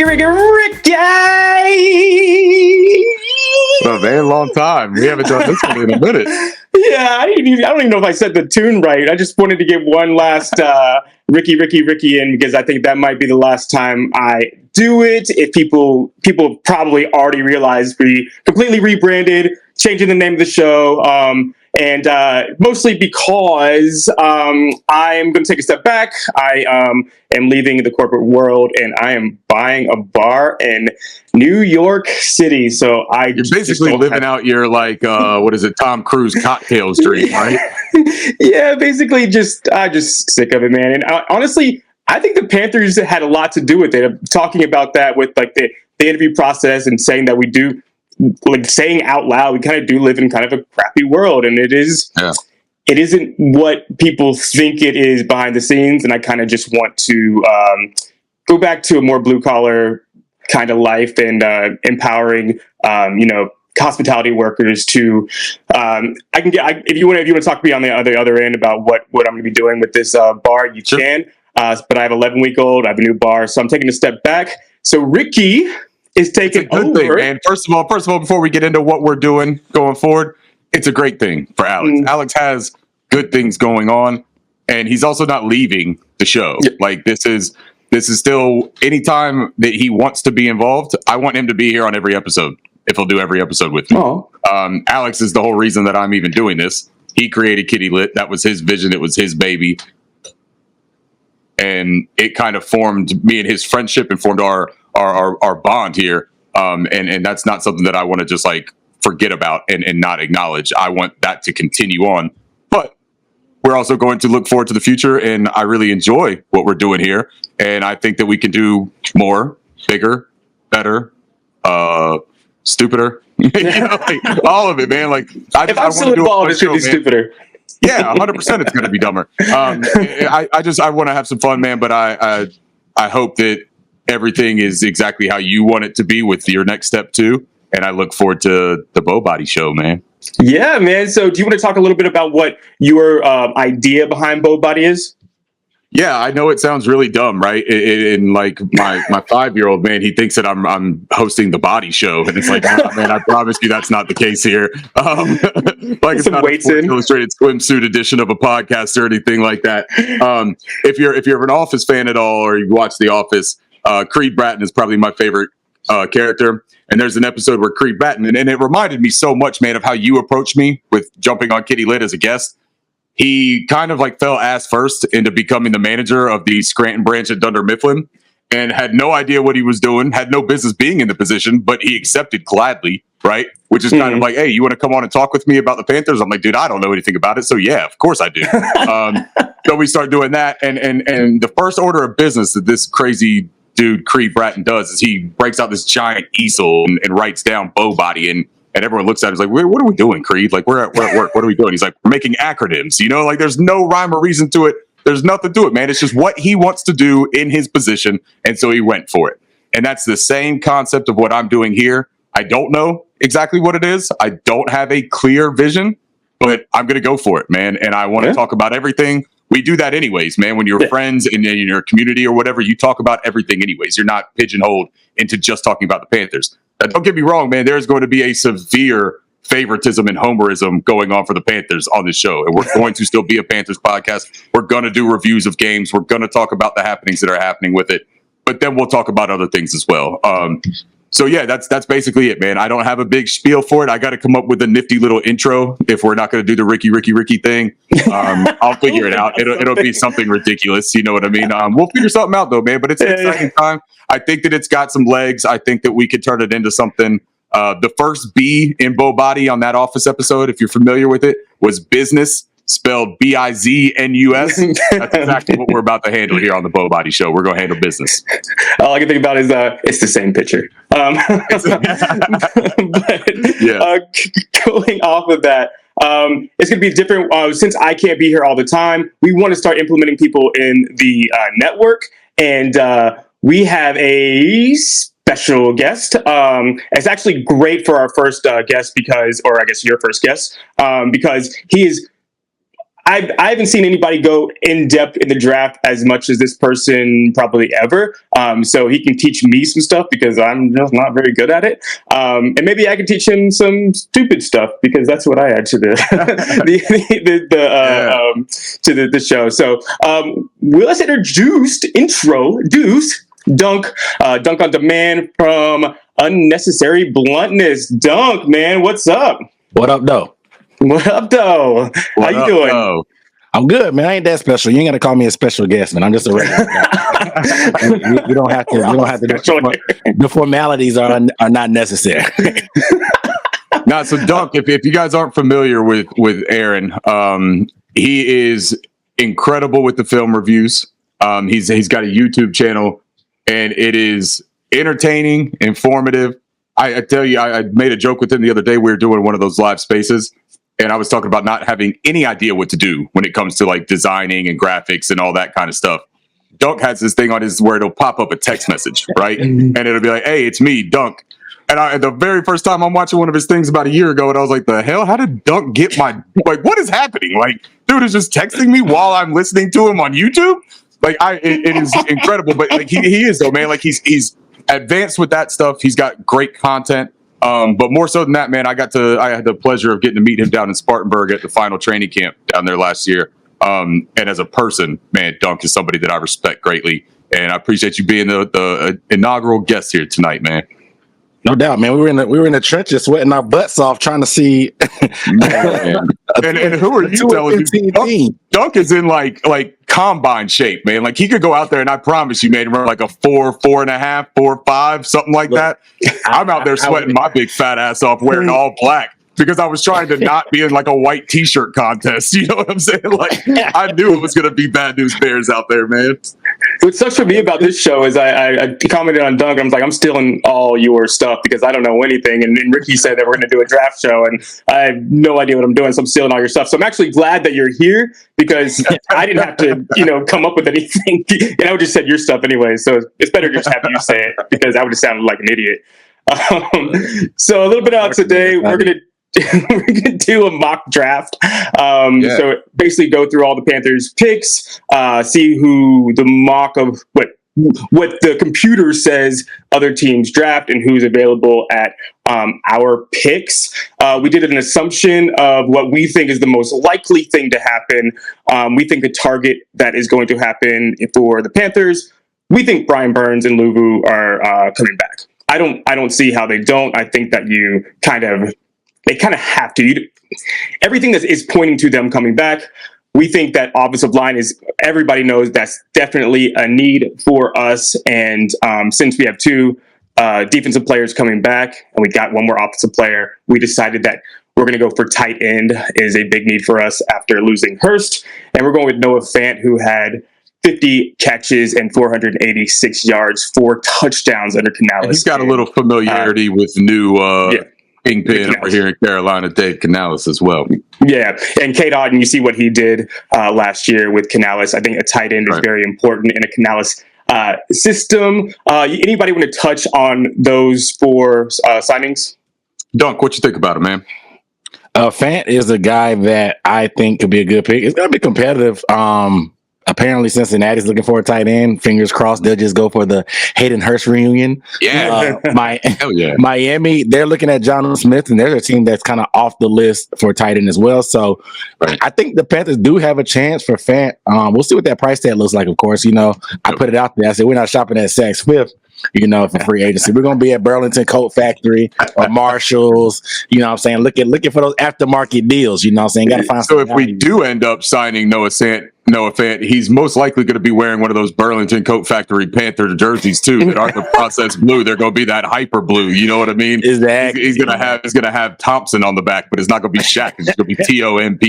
Ricky. A very long time. We haven't done this one in a minute. Yeah, I don't even know if I said the tune right. I just wanted to get one last Ricky in because I think that might be the last time I do it. If people probably already realized we completely rebranded, changing the name of the show. And mostly because I'm going to take a step back. I am leaving the corporate world, and I am buying a bar in New York City. So you're basically living out your Tom Cruise cocktails dream, right? Yeah, basically I'm just sick of it, man. And honestly, I think the Panthers had a lot to do with it. I'm talking about that with like the interview process and saying that we do. Like saying out loud, we kind of do live in kind of a crappy world, and it isn't what people think it is behind the scenes. And I kind of just want to go back to a more blue collar kind of life and empowering, hospitality workers to. If you want to talk to me on the other end about what I'm going to be doing with this bar, you sure. can. But I have 11-week-old. I have a new bar, so I'm taking a step back. So Ricky is taking over. Thing, man. First of all, before we get into what we're doing going forward, it's a great thing for Alex. Alex has good things going on, and he's also not leaving the show. Yeah. Like this is still anytime that he wants to be involved, I want him to be here on every episode. If he'll do every episode with me. Oh. Alex is the whole reason that I'm even doing this. He created Kitty Lit. That was his vision. It was his baby. And it kind of formed me and his friendship and formed our bond here. And that's not something that I want to just like forget about and not acknowledge. I want that to continue on. But we're also going to look forward to the future, and I really enjoy what we're doing here. And I think that we can do more, bigger, better, stupider. Like, all of it, man. Like if I'm still involved, it should be stupider. Yeah, 100% it's going to be dumber. I want to have some fun, man, but I hope that everything is exactly how you want it to be with your next step too. And I look forward to the Boboddy Show, man. Yeah, man. So do you want to talk a little bit about what your idea behind Boboddy is? Yeah, I know it sounds really dumb, right? And like my 5-year-old, man, he thinks that I'm hosting the Body Show, and it's like, oh, man, I promise you that's not the case here. Like it's not a Sports Illustrated swimsuit edition of a podcast or anything like that. If you're an Office fan at all, or you watch The Office, Creed Bratton is probably my favorite character. And there's an episode where Creed Bratton, and it reminded me so much, man, of how you approached me with jumping on Kitty Lit as a guest. He kind of like fell ass first into becoming the manager of the Scranton branch at Dunder Mifflin and had no idea what he was doing, had no business being in the position, but he accepted gladly, right? Which is kind of like, hey, you want to come on and talk with me about the Panthers? I'm like, dude, I don't know anything about it. So yeah, of course I do. So we start doing that. And the first order of business that this crazy dude, Creed Bratton, does is he breaks out this giant easel and writes down Boboddy, and everyone looks at it, like, what are we doing, Creed? Like, we're at work. What are we doing? He's like, we're making acronyms, like there's no rhyme or reason to it. There's nothing to it, man. It's just what he wants to do in his position. And so he went for it. And that's the same concept of what I'm doing here. I don't know exactly what it is. I don't have a clear vision, but I'm going to go for it, man. And I want to talk about everything. We do that anyways, man. When you're friends in your community or whatever, you talk about everything anyways. You're not pigeonholed into just talking about the Panthers. Don't get me wrong, man. There's going to be a severe favoritism and homerism going on for the Panthers on this show. And we're going to still be a Panthers podcast. We're going to do reviews of games. We're going to talk about the happenings that are happening with it. But then we'll talk about other things as well. So yeah, that's basically it, man. I don't have a big spiel for it. I got to come up with a nifty little intro if we're not going to do the Ricky thing. I'll figure it out. It'll be something ridiculous. You know what I mean? We'll figure something out though, man. But it's an exciting time. I think that it's got some legs. I think that we could turn it into something. The first B in Boboddy on that Office episode, if you're familiar with it, was business, spelled Biznus. That's exactly what we're about to handle here on the Boboddy Show. We're going to handle business. All I can think about is it's the same picture. But going off of that, it's going to be different. Since I can't be here all the time, we want to start implementing people in the network. And we have a special guest. It's actually great for our first guest because, or I guess your first guest, because he is, I haven't seen anybody go in depth in the draft as much as this person probably ever. So he can teach me some stuff because I'm just not very good at it. And maybe I can teach him some stupid stuff because that's what I add to the the show. So let's introduce Dunk on demand from Unnecessary Bluntness. Dunk, man, what's up? What up, though? What up, though? How you doing? Though? I'm good, man. I ain't that special. You ain't gotta call me a special guest, man. I'm just a regular guy. you don't have to. You don't have to. The formalities are not necessary. Now, so Dunk, if you guys aren't familiar with Aaron, he is incredible with the film reviews. He's got a YouTube channel, and it is entertaining, informative. I tell you, I made a joke with him the other day. We were doing one of those live spaces, and I was talking about not having any idea what to do when it comes to like designing and graphics and all that kind of stuff. Dunk has this thing on his where it'll pop up a text message, right? And it'll be like, "Hey, it's me, Dunk." And the very first time I'm watching one of his things about a year ago, and I was like, "The hell? How did Dunk get my like? What is happening? Like, dude is just texting me while I'm listening to him on YouTube. Like, it is incredible. But like he is though, man. Like he's advanced with that stuff. He's got great content. But more so than that, man, I had the pleasure of getting to meet him down in Spartanburg at the final training camp down there last year. And as a person, man, Dunk is somebody that I respect greatly, and I appreciate you being the inaugural guest here tonight, man. No doubt, man. We were in the trenches, sweating our butts off, trying to see. Man. and who are you telling me? Dunk is in like combine shape, man. Like he could go out there, and I promise you, man, run like a 4.5, 4.5, something like that. I'm out there sweating my big fat ass off, wearing all black because I was trying to not be in like a white T-shirt contest. You know what I'm saying? Like I knew it was going to be bad news bears out there, man. What sucks for me about this show is I commented on Dunk. I was like, I'm stealing all your stuff because I don't know anything. And Ricky said that we're going to do a draft show, and I have no idea what I'm doing. So I'm stealing all your stuff. So I'm actually glad that you're here because I didn't have to, come up with anything. And I would just said your stuff anyway. So it's better just have you say it because I would have sounded like an idiot. So a little bit out today, we're going to do a mock draft. So basically go through all the Panthers picks, see who the mock of what the computer says other teams draft and who's available at our picks. We did an assumption of what we think is the most likely thing to happen. We think the target that is going to happen for the Panthers, we think Brian Burns and Luvu are coming back. I don't see how they don't. I think that they kind of have to. Everything that is pointing to them coming back. We think that offensive line everybody knows that's definitely a need for us. And since we have two defensive players coming back and we got one more offensive player, we decided that we're going to go for tight end is a big need for us after losing Hurst. And we're going with Noah Fant, who had 50 catches and 486 yards, 4 touchdowns under Canales. He's got a little familiarity with new Kingpin over here in Carolina, Dave Canales as well. Yeah, and K-Dot, and you see what he did last year with Canales. I think a tight end is very important in a Canales system. Anybody want to touch on those 4 signings? Dunk, what you think about it, man? Fant is a guy that I think could be a good pick. It's going to be competitive. Apparently, Cincinnati's looking for a tight end. Fingers crossed, they'll just go for the Hayden Hurst reunion. Yeah. Hell yeah. Miami, they're looking at John Smith, and they're a team that's kind of off the list for tight end as well. So I think the Panthers do have a chance for Fant. We'll see what that price tag looks like, of course. I put it out there. I said, we're not shopping at Saks Fifth, for free agency. We're going to be at Burlington Coat Factory or Marshall's, what I'm saying? Looking for those aftermarket deals, what I'm saying? Got to find So if we do end up signing Noah Fant, he's most likely going to be wearing one of those Burlington Coat Factory Panther jerseys too that aren't the processed blue. They're going to be that hyper blue. You know what I mean? Exactly. He's going to have Thompson on the back, but it's not going to be Shaq. It's going to be TOMP.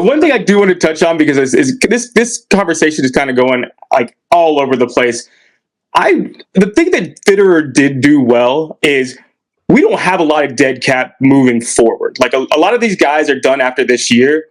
One thing I do want to touch on because this conversation is kind of going like all over the place. The thing that Fitterer did do well is we don't have a lot of dead cap moving forward. Like a lot of these guys are done after this year.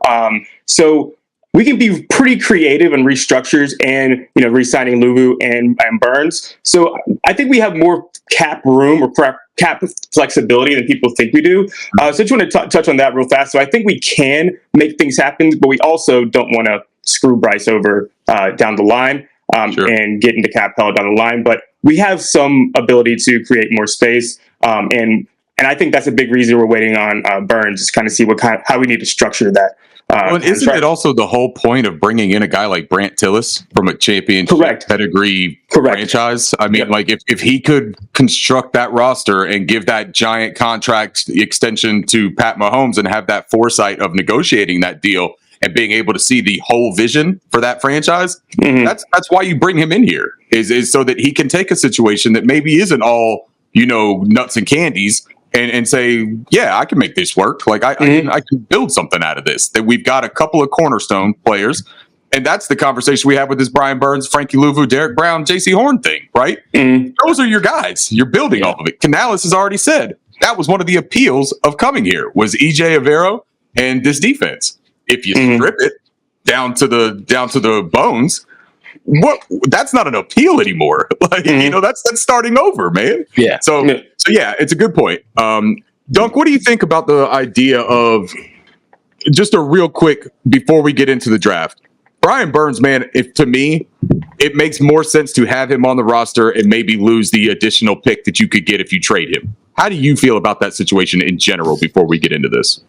So we can be pretty creative and restructures and, re-signing Luvu and Burns. So I think we have more cap room or cap flexibility than people think we do. So I just want to touch on that real fast. So I think we can make things happen, but we also don't want to screw Bryce over down the line and get into cap hell down the line. But we have some ability to create more space. And I think that's a big reason we're waiting on Burns, just kind of see how we need to structure that. Well, isn't it also the whole point of bringing in a guy like Brant Tillis from a championship pedigree franchise? I mean, like if he could construct that roster and give that giant contract extension to Pat Mahomes and have that foresight of negotiating that deal and being able to see the whole vision for that franchise, that's why you bring him in here is so that he can take a situation that maybe isn't all, nuts and candies. And say, yeah, I can make this work. Like I can build something out of this. That we've got a couple of cornerstone players, and that's the conversation we have with this Brian Burns, Frankie Louvu, Derek Brown, J.C. Horn thing, right? Those are your guys. You're building off of it. Canales has already said that was one of the appeals of coming here was EJ Avero and this defense. If you strip it down to the bones, that's not an appeal anymore. Like that's starting over, man. Yeah. So yeah, it's a good point. Dunk, what do you think about the idea of just a real quick before we get into the draft? Brian Burns, man, to me, it makes more sense to have him on the roster and maybe lose the additional pick that you could get if you trade him. How do you feel about that situation in general before we get into this?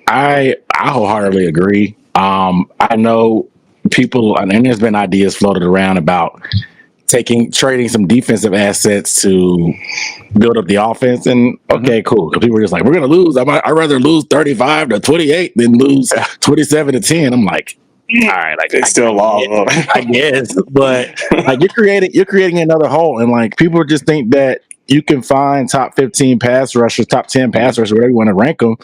I wholeheartedly agree. I know people, and there's been ideas floated around about trading some defensive assets to build up the offense. And okay, cool. People were just like, we're going to lose. I'd rather lose 35-28 than lose 27-10. I'm like, all right, like it's still long, I guess, but like you're creating another hole, and like people just think that you can find top 15 pass rushers, top 10 pass rushers, whatever you want to rank them,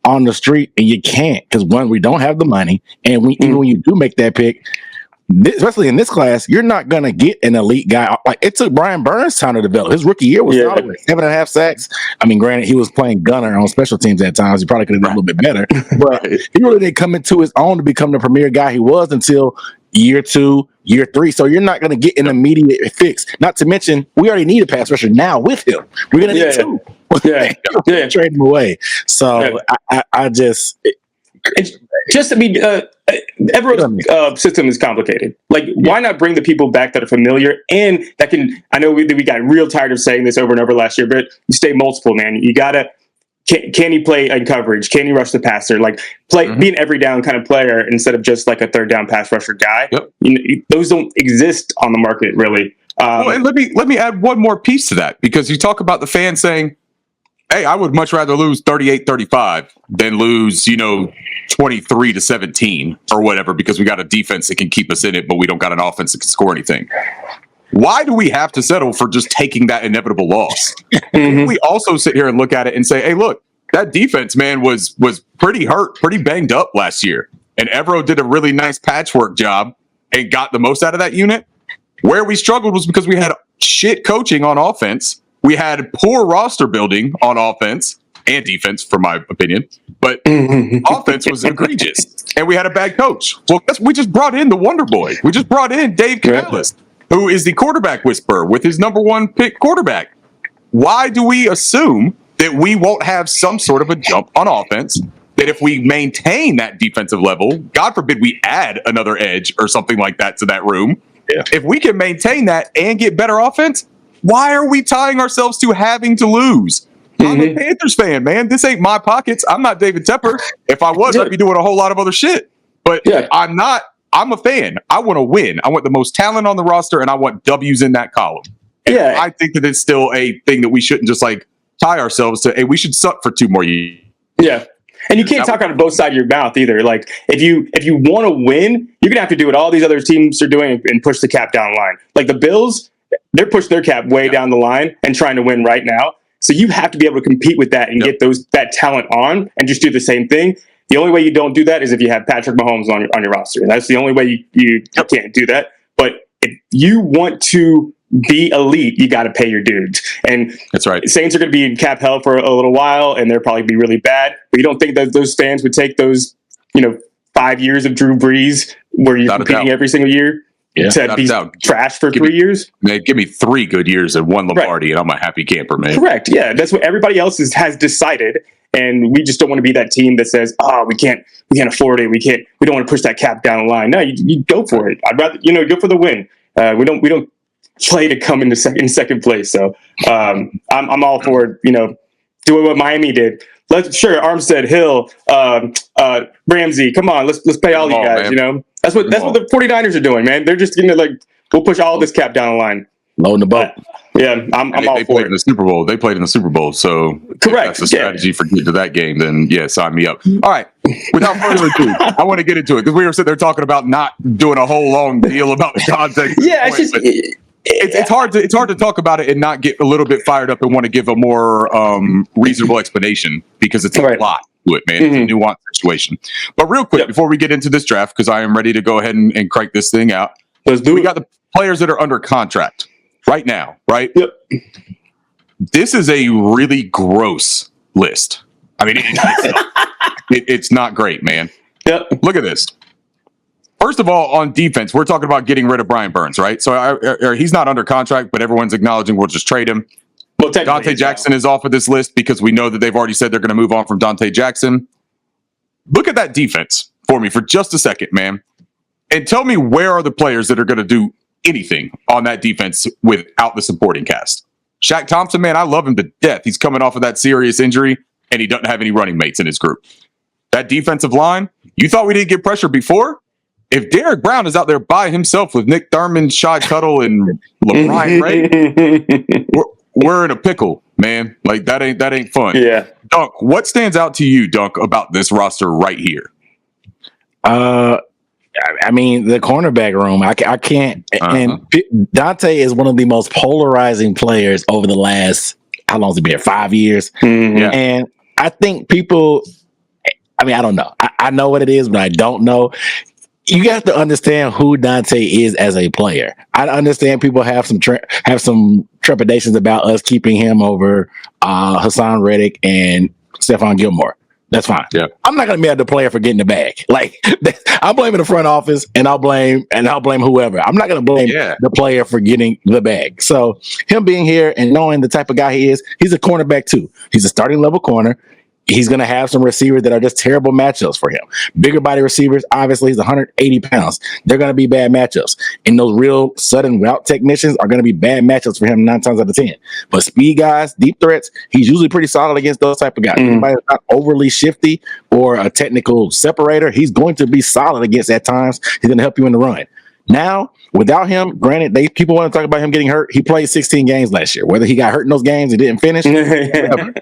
on the street, and you can't because one, we don't have the money, and even when you do make that pick, especially in this class, you're not gonna get an elite guy. Like it took Brian Burns time to develop. His rookie year was 7.5 sacks. I mean, granted, he was playing gunner on special teams at times. He probably could have done a little bit better, but he really didn't come into his own to become the premier guy he was until year 2, year 3. So you're not going to get an immediate fix. Not to mention, we already need a pass rusher now with him. We're going to need 2. Trade him away. So I just. Everyone's system is complicated. Like, why not bring the people back that are familiar and that can? I know we got real tired of saying this over and over last year, but you stay multiple, man. You gotta. Can he play in coverage? Can he rush the passer? Like be an every down kind of player instead of just like a third down pass rusher guy. Those don't exist on the market really. And let me add one more piece to that, because you talk about the fans saying, hey, I would much rather lose 38-35 than lose, 23-17 or whatever, because we got a defense that can keep us in it, but we don't got an offense that can score anything. Why do we have to settle for just taking that inevitable loss? We also sit here and look at it and say, hey, look, that defense, man, was pretty hurt, pretty banged up last year. And Evero did a really nice patchwork job and got the most out of that unit. Where we struggled was because we had shit coaching on offense. We had poor roster building on offense and defense, for my opinion. But offense was egregious. And we had a bad coach. Well, we just brought in the Wonder Boy. We just brought in Dave Canales, who is the quarterback whisperer with his number 1 pick quarterback. Why do we assume that we won't have some sort of a jump on offense, that if we maintain that defensive level, God forbid we add another edge or something like that to that room, if we can maintain that and get better offense, why are we tying ourselves to having to lose? I'm a Panthers fan, man. This ain't my pockets. I'm not David Tepper. If I was, I'd be doing a whole lot of other shit. But I'm not. I'm a fan. I want to win. I want the most talent on the roster, and I want W's in that column. And I think that it's still a thing that we shouldn't just like tie ourselves to. Hey, we should suck for 2 more years. Yeah. And you can't talk out of both sides of your mouth either. Like if you want to win, you're gonna have to do what all these other teams are doing and push the cap down the line. Like the Bills, they're pushing their cap way down the line and trying to win right now. So you have to be able to compete with that and get that talent on and just do the same thing. The only way you don't do that is if you have Patrick Mahomes on your roster. That's the only way you can't do that. But if you want to be elite, you got to pay your dudes. And that's right. Saints are going to be in cap hell for a little while, and they'll probably be really bad. But you don't think that those fans would take those, 5 years of Drew Brees where you're competing every single year to be trash for 3 years. Man, give me 3 good years and 1 Lombardi, and I'm a happy camper, man. Correct. Yeah, that's what everybody else has decided, and we just don't want to be that team that says, "Oh, we can't afford it. We don't want to push that cap down the line." No, you go for it. I'd rather go for the win. We don't play to come in second place. So I'm all for doing what Miami did. Armstead, Hill, Ramsey. Come on, let's pay all you guys. Man. That's what the 49ers are doing, man. They're just we'll push all this cap down the line. Loading the boat. Yeah, I'm all they for played it. In the Super Bowl. They played in the Super Bowl, so correct. If that's the strategy for getting to that game, then sign me up. All right. Without further ado, I want to get into it because we were sitting there talking about not doing a whole long deal about the context. Yeah, it's just. It's hard to talk about it and not get a little bit fired up and want to give a more reasonable explanation because it's a lot to it, man. It's a nuanced situation. But real quick, before we get into this draft, because I am ready to go ahead and crank this thing out. We got the players that are under contract right now, right? Yep. This is a really gross list. I mean, it's not great, man. Yep. Look at this. First of all, on defense, we're talking about getting rid of Brian Burns, right? So he's not under contract, but everyone's acknowledging we'll just trade him. Well, Dante Jackson is off of this list because we know that they've already said they're going to move on from Dante Jackson. Look at that defense for me for just a second, man. And tell me where are the players that are going to do anything on that defense without the supporting cast. Shaq Thompson, man, I love him to death. He's coming off of that serious injury, and he doesn't have any running mates in his group. That defensive line, you thought we didn't get pressure before? If Derek Brown is out there by himself with Nick Thurman, Shy Tuttle, and LeBron Ray, we're in a pickle, man. Like that ain't fun. Yeah. Dunk, what stands out to you, Dunk, about this roster right here? I mean, the cornerback room. I can't. And Dante is one of the most polarizing players over the last how long has it been? 5 years. Yeah. And I think people. I mean, I don't know. I know what it is, but I don't know. You have to understand who Dante is as a player. I understand people have some trepidations about us keeping him over Hassan Reddick and Stephon Gilmore. That's fine. Yeah. I'm not going to be the player for getting the bag. Like I'm blaming the front office and I'll blame whoever. I'm not going to blame the player for getting the bag. So him being here and knowing the type of guy he is, he's a cornerback too. He's a starting level corner. He's going to have some receivers that are just terrible matchups for him. Bigger body receivers, obviously, he's 180 pounds. They're going to be bad matchups. And those real sudden route technicians are going to be bad matchups for him 9 times out of 10. But speed guys, deep threats, he's usually pretty solid against those type of guys. Anybody that's not overly shifty or a technical separator, he's going to be solid against at times. He's going to help you in the run. Now, without him, granted, people want to talk about him getting hurt. He played 16 games last year. Whether he got hurt in those games and didn't finish, whatever.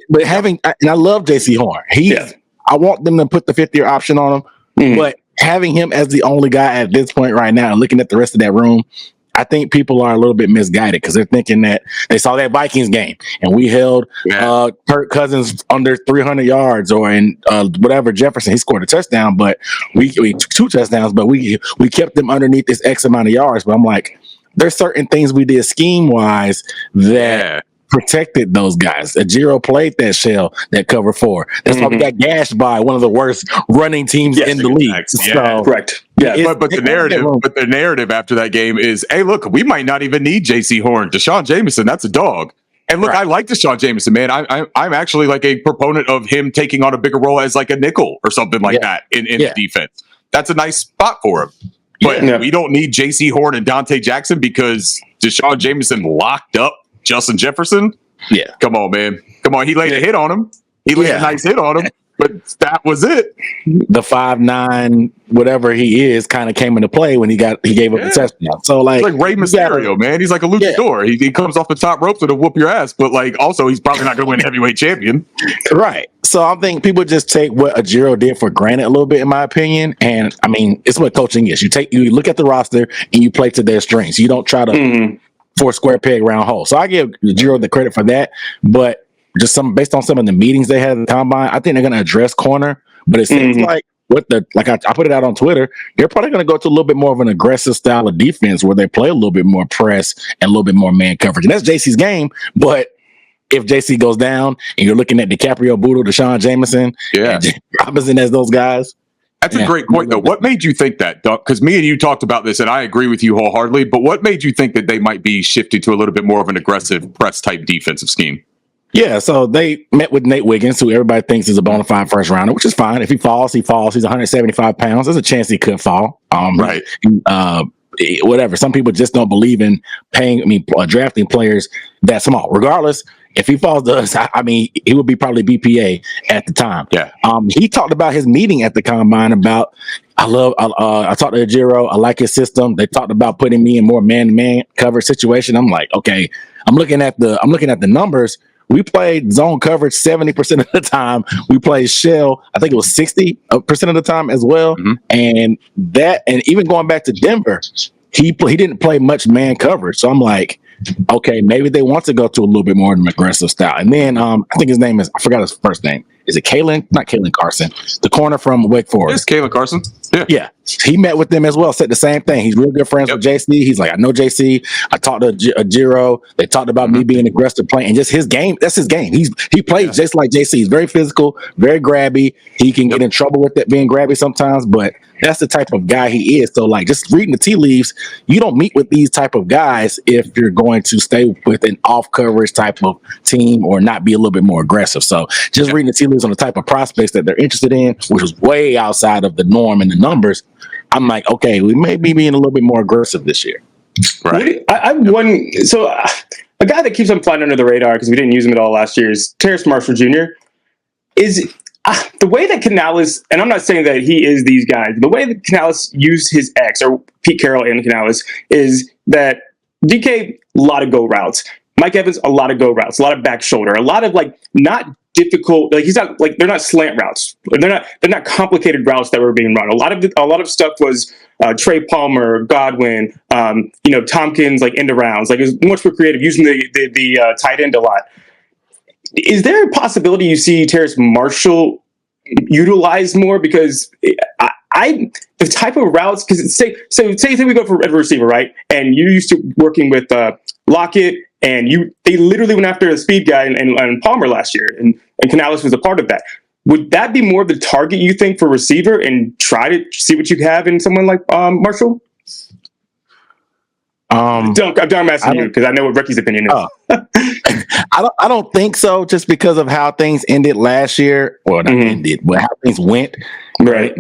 But and I love JC Horn. I want them to put the 5th-year option on him, but having him as the only guy at this point right now, and looking at the rest of that room, I think people are a little bit misguided because they're thinking that they saw that Vikings game and we held Kirk Cousins under 300 yards or in whatever Jefferson, he scored a touchdown, but we took 2 touchdowns, but we kept them underneath this X amount of yards. But I'm like, there's certain things we did scheme wise that protected those guys. Ajiro played that shell, that cover 4. That's why we got gashed by one of the worst running teams in the league. So, correct. Yeah, but the narrative after that game is, hey, look, we might not even need JC Horn. Deshaun Jameson, that's a dog. And look, I like Deshaun Jameson, man. I'm actually like a proponent of him taking on a bigger role as like a nickel or something like that in the defense. That's a nice spot for him. But we don't need JC Horn and Dante Jackson because Deshaun Jameson locked up Justin Jefferson? Yeah. Come on, man. Come on. He laid a hit on him. He laid a nice hit on him, but that was it. The 5'9", whatever he is, kind of came into play when he gave up the touchdown. So like Rey Mysterio, man. He's like a luchador. He comes off the top rope to whoop your ass, but like also he's probably not going to win heavyweight champion. Right. So I think people just take what Ajiro did for granted a little bit, in my opinion. And I mean, it's what coaching is. You look at the roster and you play to their strengths. You don't try to for a square peg round hole. So I give Ajiro the credit for that, but just based on some of the meetings they had at the combine, I think they're going to address corner. But it seems like I put it out on Twitter, they're probably going to go to a little bit more of an aggressive style of defense where they play a little bit more press and a little bit more man coverage. And that's JC's game. But if JC goes down and you're looking at DiCaprio, Boodle, Deshaun Jameson, and Robinson as those guys, That's a great point, though. What made you think that, Doug? Because me and you talked about this, and I agree with you wholeheartedly, but what made you think that they might be shifting to a little bit more of an aggressive press-type defensive scheme? Yeah, so they met with Nate Wiggins, who everybody thinks is a bona fide first rounder, which is fine. If he falls, he falls. He's 175 pounds. There's a chance he could fall. Right. Whatever. Some people just don't believe in drafting players that small. Regardless, if he falls to us, he would be probably BPA at the time. Yeah. He talked about his meeting at the combine about, I talked to Ejiro. I like his system. They talked about putting me in more man-to-man coverage situation. I'm like, okay, I'm looking at the numbers. We played zone coverage 70% of the time. We played shell, I think it was 60% of the time as well. Mm-hmm. And even going back to Denver, he didn't play much man coverage. So I'm like, okay, maybe they want to go to a little bit more of an aggressive style. And then I think his name I forgot his first name. Is it Kaylin? Not Kaylin Carson. The corner from Wake Forest. It's Kaylin Carson. Yeah. He met with them as well, said the same thing. He's real good friends with JC. He's like, I know JC. I talked to Jiro. They talked about me being aggressive playing and just his game. That's his game. He plays just like JC. He's very physical, very grabby. He can get in trouble with that being grabby sometimes, but that's the type of guy he is. So like just reading the tea leaves, you don't meet with these type of guys if you're going to stay with an off coverage type of team or not be a little bit more aggressive. So just reading the tea leaves on the type of prospects that they're interested in, which is way outside of the norm and the numbers, I'm like, okay, we may be being a little bit more aggressive this year. Right. I'm one. So a guy that keeps on flying under the radar because we didn't use him at all last year is Terrace Marshall Jr. Is the way that Canales, and I'm not saying that he is these guys, the way that Canales used his ex, or Pete Carroll and Canales, is that DK, a lot of go routes. Mike Evans, a lot of go routes, a lot of back shoulder, a lot of like not difficult, like he's not like they're not slant routes. They're not complicated routes that were being run. A lot of stuff was Trey Palmer, Godwin, Tompkins, like end arounds. Like it was much more creative, using the tight end a lot. Is there a possibility you see Terrace Marshall utilized more? Because the type of routes, because say we go for a receiver, right? And you're used to working with Lockett, and they literally went after a speed guy and Palmer last year, and Canales was a part of that. Would that be more of the target, you think, for receiver, and try to see what you have in someone like Marshall? I'm asking you because I know what Ricky's opinion is. I don't think so, just because of how things ended last year. Well, not ended, but how things went. Right.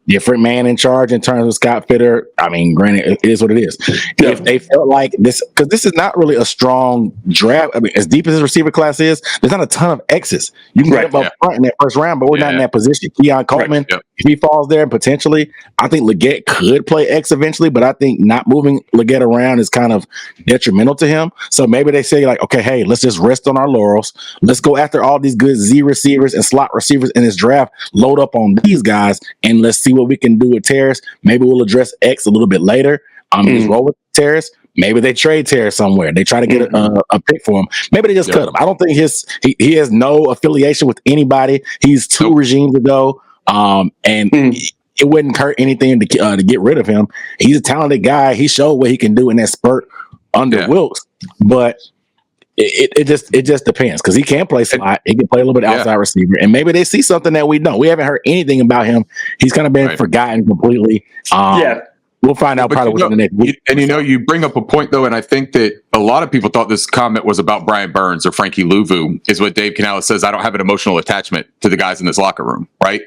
Different man in charge in terms of Scott Fitter. I mean, granted, it is what it is. Yeah. If they felt like this, because this is not really a strong draft. I mean, as deep as this receiver class is, there's not a ton of X's. You can get up front in that first round, but we're not in that position. Keon Coleman, if he falls there, potentially, I think Leggett could play X eventually, but I think not moving Leggett around is kind of detrimental to him. So maybe they say like, okay, hey, let's just rest on our laurels. Let's go after all these good Z receivers and slot receivers in this draft. Load up on these guys, and let's see what we can do with Terrace. Maybe we'll address X a little bit later. Just roll with Terrace. Maybe they trade Terrace somewhere. They try to get a pick for him. Maybe they just cut him. I don't think he has no affiliation with anybody. He's two regimes ago, and it wouldn't hurt anything to get rid of him. He's a talented guy. He showed what he can do in that spurt under Wilkes, but it just depends, because he can play slot. He can play a little bit outside receiver, and maybe they see something that we don't. We haven't heard anything about him. He's kind of been forgotten completely. We'll find out probably within the next week. And you bring up a point though, and I think that a lot of people thought this comment was about Brian Burns or Frankie Louvu, is what Dave Canales says. I don't have an emotional attachment to the guys in this locker room, right?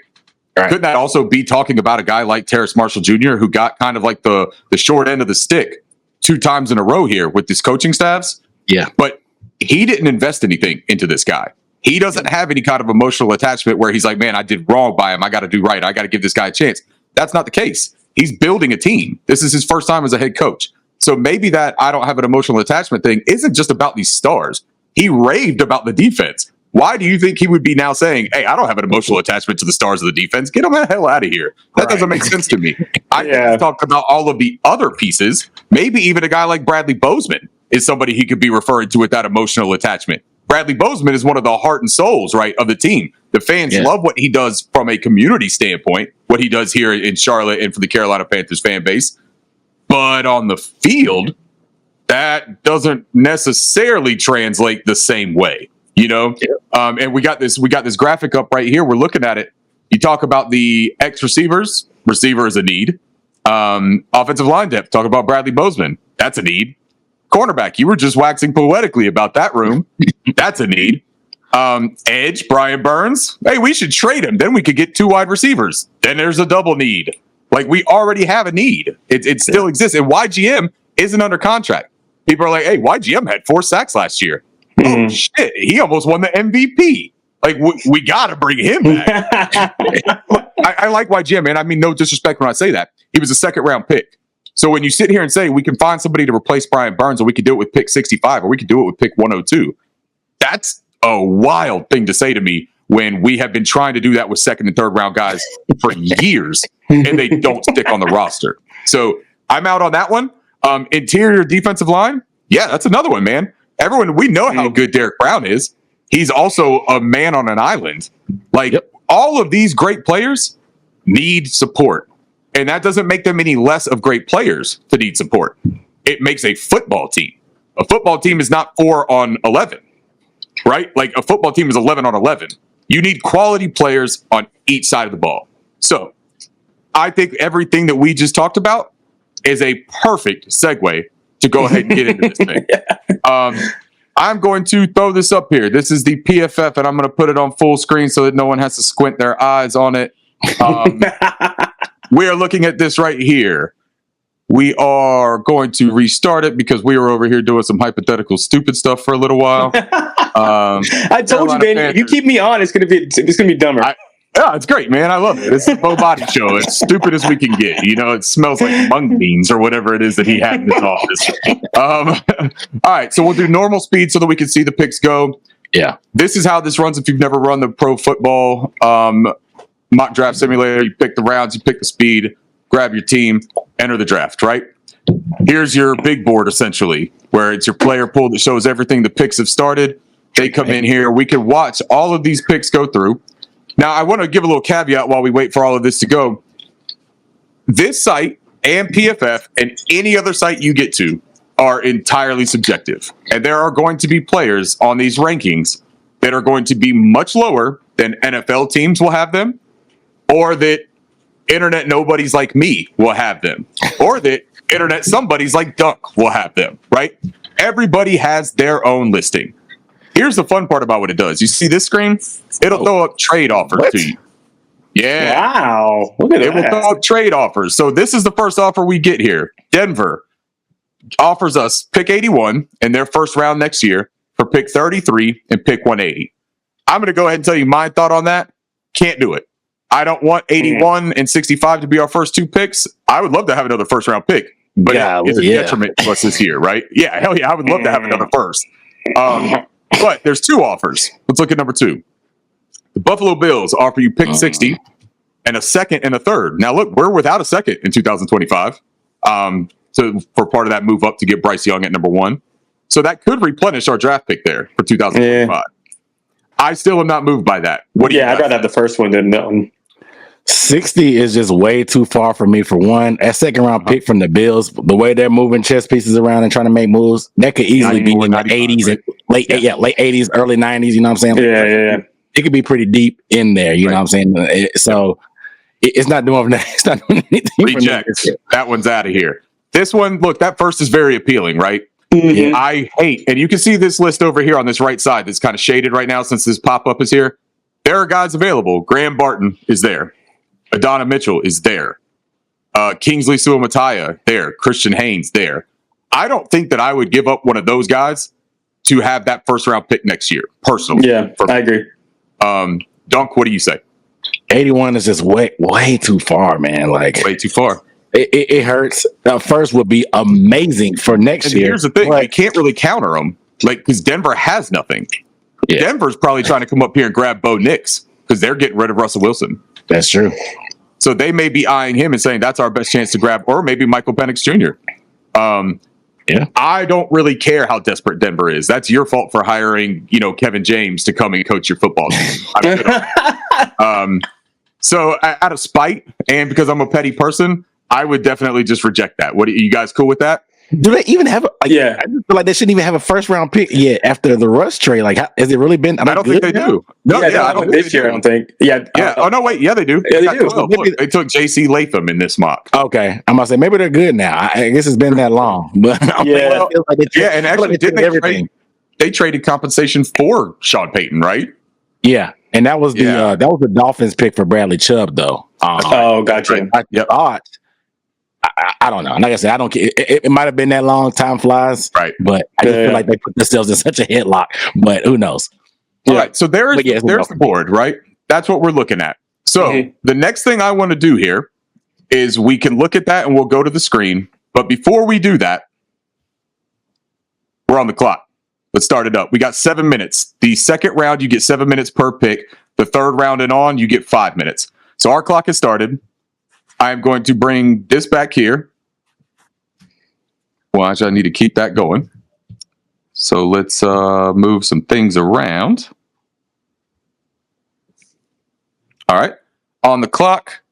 Couldn't that also be talking about a guy like Terrace Marshall Jr., who got kind of like the short end of the stick 2 times in a row here with his coaching staffs? Yeah. But he didn't invest anything into this guy. He doesn't have any kind of emotional attachment where he's like, man, I did wrong by him. I got to do right. I got to give this guy a chance. That's not the case. He's building a team. This is his first time as a head coach. So maybe that I don't have an emotional attachment thing isn't just about these stars. He raved about the defense. Why do you think he would be now saying, hey, I don't have an emotional attachment to the stars of the defense? Get him the hell out of here. That doesn't make sense to me. I think he's talking about all of the other pieces. Maybe even a guy like Bradley Bozeman is somebody he could be referring to with that emotional attachment. Bradley Bozeman is one of the heart and souls, right, of the team. The fans love what he does from a community standpoint, what he does here in Charlotte and for the Carolina Panthers fan base. But on the field, that doesn't necessarily translate the same way, you know? And we got this graphic up right here. We're looking at it. You talk about the X receivers. Receiver is a need. Offensive line depth. Talk about Bradley Bozeman. That's a need. Cornerback. You were just waxing poetically about that room. That's a need. Edge, Brian Burns. Hey, we should trade him. Then we could get 2 wide receivers. Then there's a double need. Like, we already have a need. It still exists. And YGM isn't under contract. People are like, hey, YGM had 4 sacks last year. Oh, shit. He almost won the MVP. Like, we got to bring him back. I like YGM, man. I mean, no disrespect when I say that. He was a second-round pick. So when you sit here and say we can find somebody to replace Brian Burns, or we could do it with pick 65, or we could do it with pick 102, that's a wild thing to say to me when we have been trying to do that with second and third round guys for years, and they don't stick on the roster. So I'm out on that one. Interior defensive line, yeah, that's another one, man. Everyone, we know how good Derek Brown is. He's also a man on an island. Like, all of these great players need support. And that doesn't make them any less of great players to need support. It makes a football team. A football team is not 4 on 11, right? Like, a football team is 11 on 11. You need quality players on each side of the ball. So I think everything that we just talked about is a perfect segue to go ahead and get into this thing. I'm going to throw this up here. This is the PFF, and I'm going to put it on full screen so that no one has to squint their eyes on it. We are looking at this right here. We are going to restart it because we were over here doing some hypothetical stupid stuff for a little while. I told you, man. If you keep me on, it's gonna be dumber. Yeah, it's great, man. I love it. It's the Boboddy Show. It's stupid as we can get. You know, it smells like mung beans or whatever it is that he had in his office. All right, so we'll do normal speed so that we can see the picks go. Yeah. This is how this runs if you've never run the pro football mock draft simulator. You pick the rounds, you pick the speed, grab your team, enter the draft, right? Here's your big board, essentially, where it's your player pool that shows everything the picks have started. They come in here. We can watch all of these picks go through. Now, I want to give a little caveat while we wait for all of this to go. This site and PFF and any other site you get to are entirely subjective. And there are going to be players on these rankings that are going to be much lower than NFL teams will have them, or that internet nobodies like me will have them, or that internet somebodies like Dunk will have them, right? Everybody has their own listing. Here's the fun part about what it does. You see this screen? It'll throw up trade offers to you. Yeah. Wow. Look at that. It will throw up trade offers. So this is the first offer we get here. Denver offers us pick 81 in their first round next year for pick 33 and pick 180. I'm going to go ahead and tell you my thought on that. Can't do it. I don't want 81 and 65 to be our first 2 picks. I would love to have another first round pick, but it's a detriment to us this year, right? Yeah, hell yeah. I would love to have another first. But there's 2 offers. Let's look at number 2. The Buffalo Bills offer you pick 60 and a second and a third. Now, look, we're without a second in 2025. So for part of that move up to get Bryce Young at number 1. So that could replenish our draft pick there for 2025. Yeah. I still am not moved by that. What do you I'd rather have the first one than that one. 60 is just way too far for me for one. A second round pick from the Bills, the way they're moving chess pieces around and trying to make moves, that could easily be in the 80s, right? late 80s, early 90s. You know what I'm saying? Yeah. It could be pretty deep in there. You know what I'm saying? So it's not doing that. It's not doing anything. Reject. That one's out of here. This one, look, that first is very appealing, right? Mm-hmm. I hate, and you can see this list over here on this right side that's kind of shaded right now since this pop-up is here. There are guys available. Graham Barton is there. Adonai Mitchell is there. Kingsley Suamataia there. Christian Haynes there. I don't think that I would give up one of those guys to have that first round pick next year, personally. Yeah, I agree. Dunk, what do you say? 81 is just way too far, man. Like way too far. It hurts. First would be amazing for next year. Here's the thing: you can't really counter them, like because Denver has nothing. Yeah. Denver's probably trying to come up here and grab Bo Nix because they're getting rid of Russell Wilson. That's true. So they may be eyeing him and saying that's our best chance to grab, or maybe Michael Penix Jr. Yeah, I don't really care how desperate Denver is. That's your fault for hiring, Kevin James to come and coach your football team. So out of spite and because I'm a petty person, I would definitely just reject that. What are you guys cool with that? Do they even have I just feel like they shouldn't even have a first round pick yet after the Russ trade. Like, has it really been? I don't think they do. No, I don't this year. I don't think. Yeah. Oh no, wait. Yeah, they do. Yeah, they do. Look, they took JC Latham in this mock. Okay, I'm gonna say maybe they're good now. I guess it's been that long, but and actually, didn't they traded compensation for Sean Payton, right? Yeah, and that was the Dolphins pick for Bradley Chubb, though. Gotcha. I don't know. Like I said, I don't care. It might have been that long. Time flies, right? But I just feel like they put themselves in such a headlock. But who knows? All right. So there's the board, right? That's what we're looking at. So the next thing I want to do here is we can look at that and we'll go to the screen. But before we do that, we're on the clock. Let's start it up. We got 7 minutes. The second round, you get 7 minutes per pick. The third round and on, you get 5 minutes. So our clock has started. I'm going to bring this back here. Well, actually, I need to keep that going. So let's move some things around. All right. On the clock,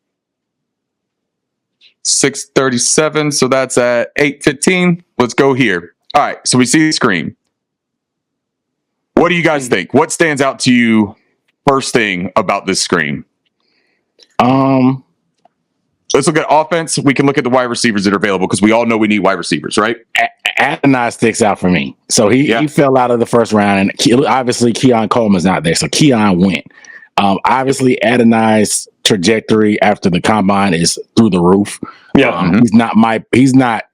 6:37. So that's at 8:15. Let's go here. All right. So we see the screen. What do you guys think? What stands out to you first thing about this screen? Let's look at offense. We can look at the wide receivers that are available because we all know we need wide receivers, right? Adonai sticks out for me. So he fell out of the first round, and obviously Keon Coleman's not there, so Keon went. Obviously Adonai's trajectory after the combine is through the roof. Yeah,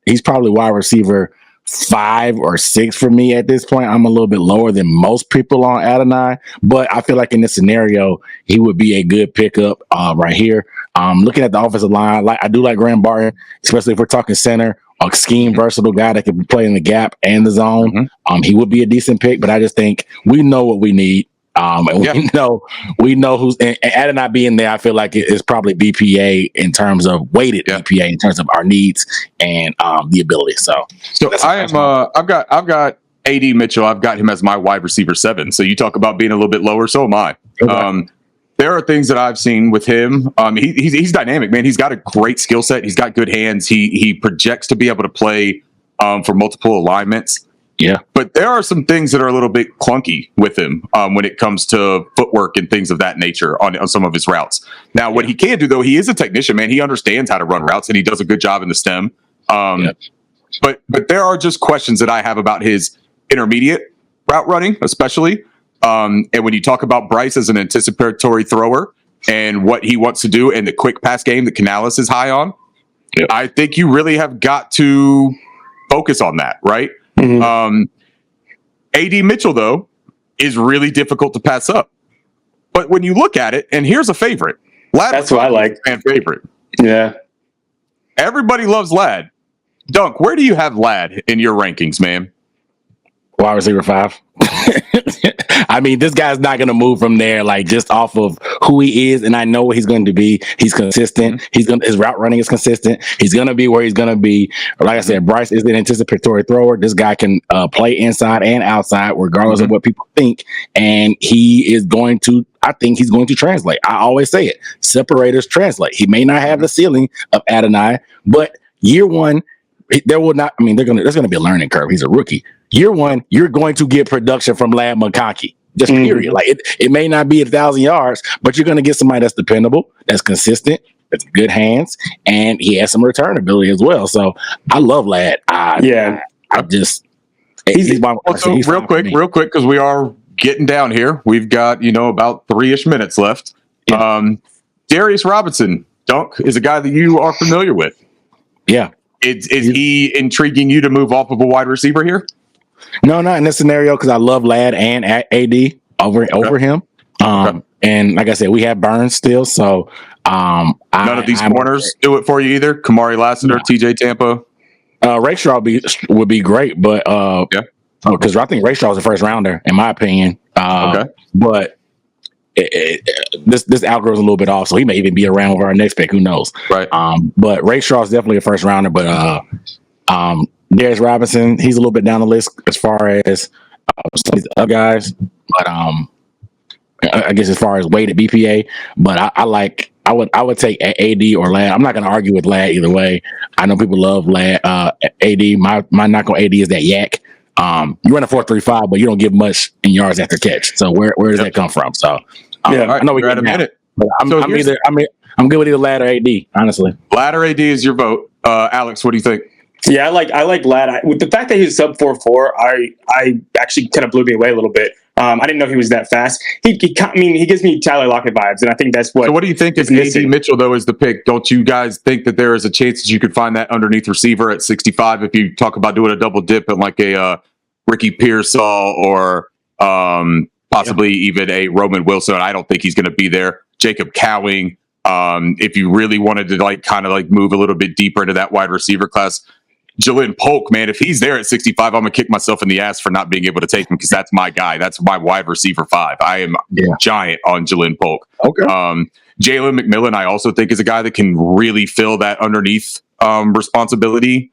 he's probably wide receiver 5 or 6 for me at this point. I'm a little bit lower than most people on Adonai, but I feel like in this scenario, he would be a good pickup right here. Looking at the offensive line, I do like Graham Barton, especially if we're talking center, a scheme versatile guy that can play in the gap and the zone. He would be a decent pick, but I just think we know what we need. We know who's and Adonai being there. I feel like it's probably BPA in terms of weighted BPA in terms of our needs and the ability. So I've got AD Mitchell. I've got him as my wide receiver 7. So you talk about being a little bit lower. So am I. Okay. There are things that I've seen with him. He's dynamic, man. He's got a great skill set. He's got good hands. He projects to be able to play for multiple alignments. Yeah, but there are some things that are a little bit clunky with him when it comes to footwork and things of that nature on some of his routes. Now, what he can do, though, he is a technician, man. He understands how to run routes, and he does a good job in the stem. But there are just questions that I have about his intermediate route running, especially. And when you talk about Bryce as an anticipatory thrower and what he wants to do and the quick pass game that Canales is high on, I think you really have got to focus on that, right? AD Mitchell, though, is really difficult to pass up. But when you look at it, and here's a favorite. Lad, that's what I like. Fan favorite. Yeah. Everybody loves Lad. Dunk, where do you have Lad in your rankings, man? Wide receiver 5. I mean, this guy's not going to move from there, like just off of who he is. And I know what he's going to be. He's consistent. His route running is consistent. He's going to be where he's going to be. Like I said, Bryce is an anticipatory thrower. This guy can play inside and outside, regardless of what people think. And I think he's going to translate. I always say it. Separators translate. He may not have the ceiling of Adonai, but year one, there's going to be a learning curve. He's a rookie. Year one, you're going to get production from Lad McConkey. Just period. Like it may not be 1,000 yards, but you're going to get somebody that's dependable, that's consistent, that's good hands, and he has some return ability as well. So I love Lad. He's real quick, because we are getting down here. We've got about 3-ish minutes left. Yeah. Darius Robinson, Dunk, is a guy that you are familiar with. Yeah. Is he intriguing you to move off of a wide receiver here? No, not in this scenario, because I love Lad and AD over him. And like I said, we have Burns still, so none of these corners do it for you either. Kamari Lassiter, TJ Tampa, Rayshaw would be great, but because I think Rayshaw is a first rounder in my opinion. But this algorithm is a little bit off, so he may even be around with our next pick. Who knows? Right. But Rayshaw is definitely a first rounder, but Darius Robinson, he's a little bit down the list as far as some of these other guys. But I guess as far as weighted BPA, but I like I would take AD or Lad. I'm not going to argue with Lad either way. I know people love Lad. AD. My knock on AD is that yak. You run a 4.35, but you don't give much in yards after catch. So where does that come from? So I know we got a minute. But I'm good with either Lad or AD. Honestly, Lad or AD is your vote. Alex, what do you think? Yeah, I like Lad. With the fact that he's sub 4.4, I actually kind of blew me away a little bit. I didn't know he was that fast. He gives me Tyler Lockett vibes, and I think that's what. So what do you think if AD Mitchell, though, is the pick? Don't you guys think that there is a chance that you could find that underneath receiver at 65 if you talk about doing a double dip at like a Ricky Pearsall or possibly even a Roman Wilson? I don't think he's going to be there. Jacob Cowing. If you really wanted to kind of move a little bit deeper into that wide receiver class. Jaylen Pul, man, if he's there at 65, I'm going to kick myself in the ass for not being able to take him because that's my guy. That's my wide receiver 5. I am giant on Jaylen Pul. Okay. Jalen McMillan, I also think, is a guy that can really fill that underneath responsibility.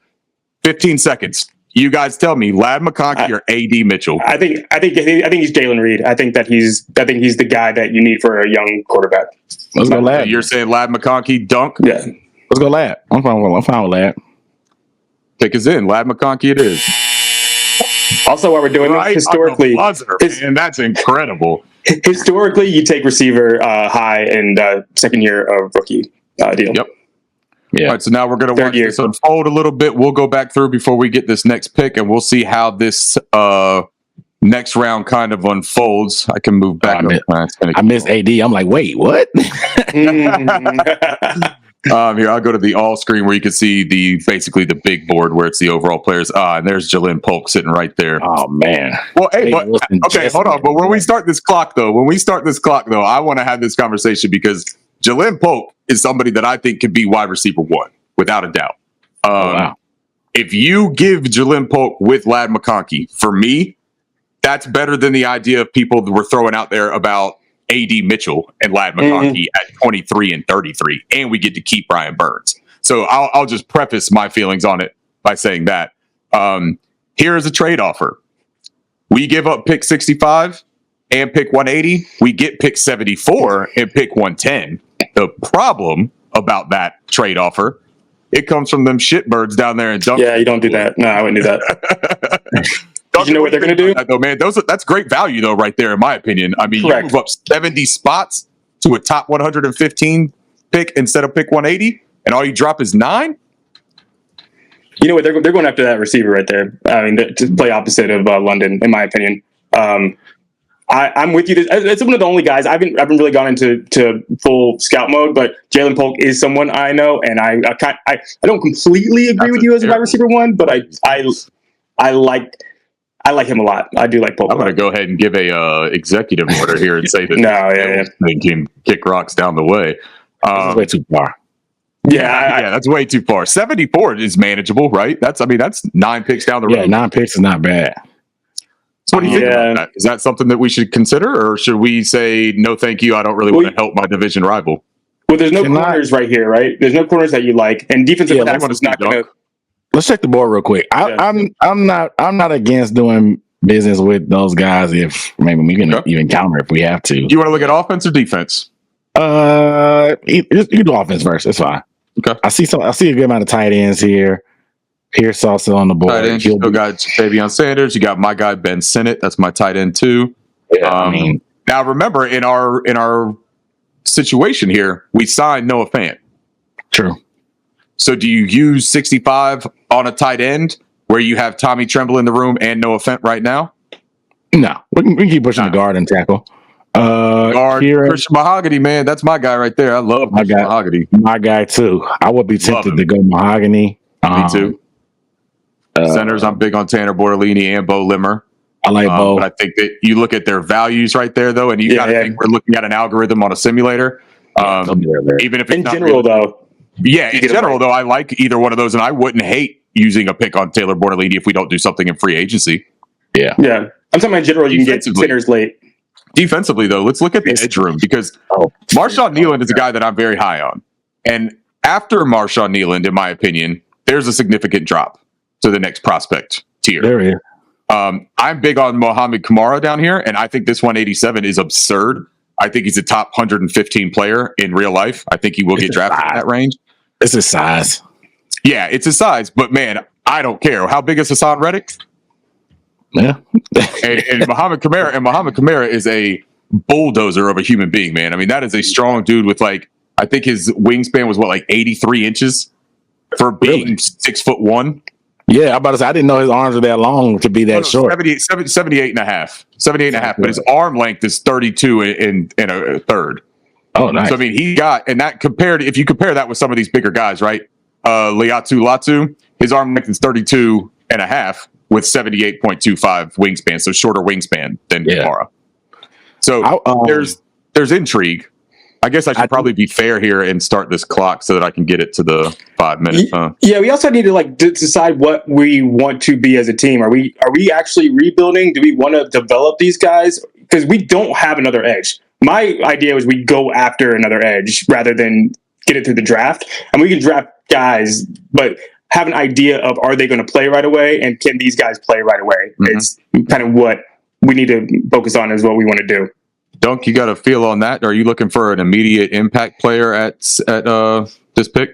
15 seconds. You guys tell me, Ladd McConkey or AD Mitchell? I think he's Jalen Reed. I think he's the guy that you need for a young quarterback. Let's go Ladd. You're saying Ladd McConkey, dunk? Yeah. Let's go Ladd. I'm fine with Ladd. Pick is in. Ladd McConkey it is. Also, while we're doing this, historically, and that's incredible. Historically, you take receiver high and second year of rookie deal. Yep. Yeah. All right, so now we're going to watch this unfold a little bit. We'll go back through before we get this next pick, and we'll see how this next round kind of unfolds. I can move back. I missed AD. I'm like, wait, what? Here, I'll go to the all screen where you can see basically the big board where it's the overall players. And there's Jaylen Pul sitting right there. Oh man. Well, hey, okay, hold on. But when we start this clock, though, I want to have this conversation because Jaylen Pul is somebody that I think could be wide receiver 1 without a doubt. Wow. If you give Jaylen Pul with Ladd McConkey, for me, that's better than the idea of people that were throwing out there about AD Mitchell and Ladd McConkey at 23 and 33, and we get to keep Brian Burns. So I'll just preface my feelings on it by saying that here is a trade offer. We give up pick 65 and pick 180. We get pick 74 and pick 110. The problem about that trade offer, it comes from them shitbirds down there in Duncan. Yeah, you don't do that. No, I wouldn't do that. Do you know what they're going to do? Though, man, that's great value, though, right there, in my opinion. I mean, Correct. You move up 70 spots to a top 115 pick instead of pick 180, and all you drop is 9? You know what? They're going after that receiver right there. I mean, to play opposite of London, in my opinion. I'm with you. It's one of the only guys. I haven't really gone into full scout mode, but Jaylen Pul is someone I know, and I don't completely agree with you as a wide receiver 1, but I like him a lot. I do like Pul. I'm going to go ahead and give a executive order here and say that they can kick rocks down the way. This is way too far. Yeah, that's way too far. 74 is manageable, right? That's 9 picks down the road. Yeah, 9 picks is not bad. So what do you think about that? Is that something that we should consider, or should we say no, thank you? I don't really want to help my division rival. Well, there's no corners right here, right? There's no corners that you like, and defensive tackle is not going to. Let's check the board real quick. I'm not against doing business with those guys if maybe we can even counter if we have to. You want to look at offense or defense? You do offense first. It's fine. Okay. I see a good amount of tight ends here. Pierce also on the board. Tight end, you still got Fabian Sanders. You got my guy Ben Sinnott. That's my tight end too. Yeah, now remember in our situation here, we signed Noah Fant. True. So do you use 65 on a tight end where you have Tommy Tremble in the room and Noah Fant right now? No, we can keep pushing the guard and tackle. Guard Christian Mahogany, man, that's my guy right there. I love Mahogany. My guy too. I would be tempted to go Mahogany. Me too. Centers, I'm big on Tanner Bortolini and Bo Limmer. I like Bo. But I think that you look at their values right there, though, and you got to think we're looking at an algorithm on a simulator. Even if it's in general, though. Yeah, in general, though, I like either one of those, and I wouldn't hate using a pick on Taylor Bortolini if we don't do something in free agency. Yeah. I'm talking about in general, you can get centers late. Defensively, though, let's look at the edge room because Marshawn Nealand is a guy that I'm very high on. And after Marshawn Nealand, in my opinion, there's a significant drop to the next prospect tier. There he is. I'm big on Mohamed Kamara down here, and I think this 187 is absurd. I think he's a top 115 player in real life. I think he will get drafted in that range. It's his size. Yeah, it's his size. But, man, I don't care. How big is Hassan Reddick? Yeah. and Muhammad Kamara is a bulldozer of a human being, man. I mean, that is a strong dude with, like, I think his wingspan was, 83 inches for being 6'1". Yeah, I'm about to say, I didn't know his arms were that long to be that short. 78 and a half. 78 and a half, but his arm length is 32 and a third. Oh, nice. So, I mean, he got, and that if you compare that with some of these bigger guys, right? Latu, his arm length is 32 and a half with 78.25 wingspan, so shorter wingspan than Kamara. So there's intrigue. I guess I should probably be fair here and start this clock so that I can get it to the 5 minutes. Yeah, we also need to decide what we want to be as a team. Are we actually rebuilding? Do we want to develop these guys? Because we don't have another edge. My idea was we go after another edge rather than get it through the draft. And we can draft guys, but have an idea of, are they going to play right away, and can these guys play right away? Mm-hmm. It's kind of what we need to focus on, is what we want to do. Dunk, you got a feel on that? Are you looking for an immediate impact player at this pick?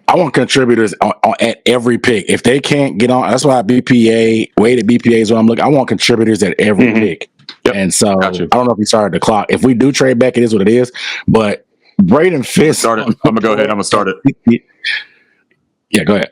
I want contributors at every pick. If they can't get on, that's why weighted BPA is what I'm looking. I want contributors at every pick. Yep. And so I don't know if we started the clock. If we do trade back, it is what it is. But Braden Fisk. I'm gonna go ahead. I'm gonna start it. Yeah, go ahead.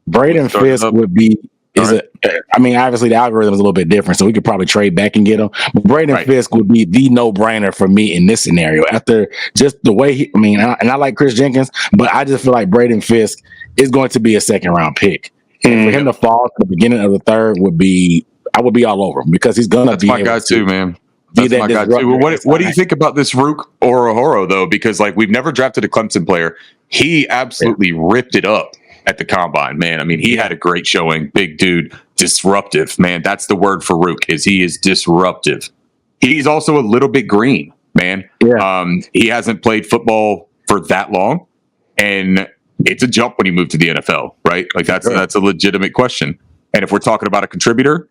Braden Fisk would be. Obviously the algorithm is a little bit different, so we could probably trade back and get him. But Braden Fisk would be the no-brainer for me in this scenario. After just the way I like Chris Jenkins, but I just feel like Braden Fisk is going to be a second-round pick. And for him to fall to the beginning of the third I would be all over him, because he's gonna be. That's my guy too, man. That's my guy too. What do you think about this Rook Orohoro though? Because we've never drafted a Clemson player. He absolutely ripped it up at the combine, man. I mean, he had a great showing. Big dude, disruptive, man. That's the word for Rook, he is disruptive. He's also a little bit green, man. Yeah. He hasn't played football for that long, and it's a jump when he moved to the NFL, right? That's a legitimate question. And if we're talking about a contributor,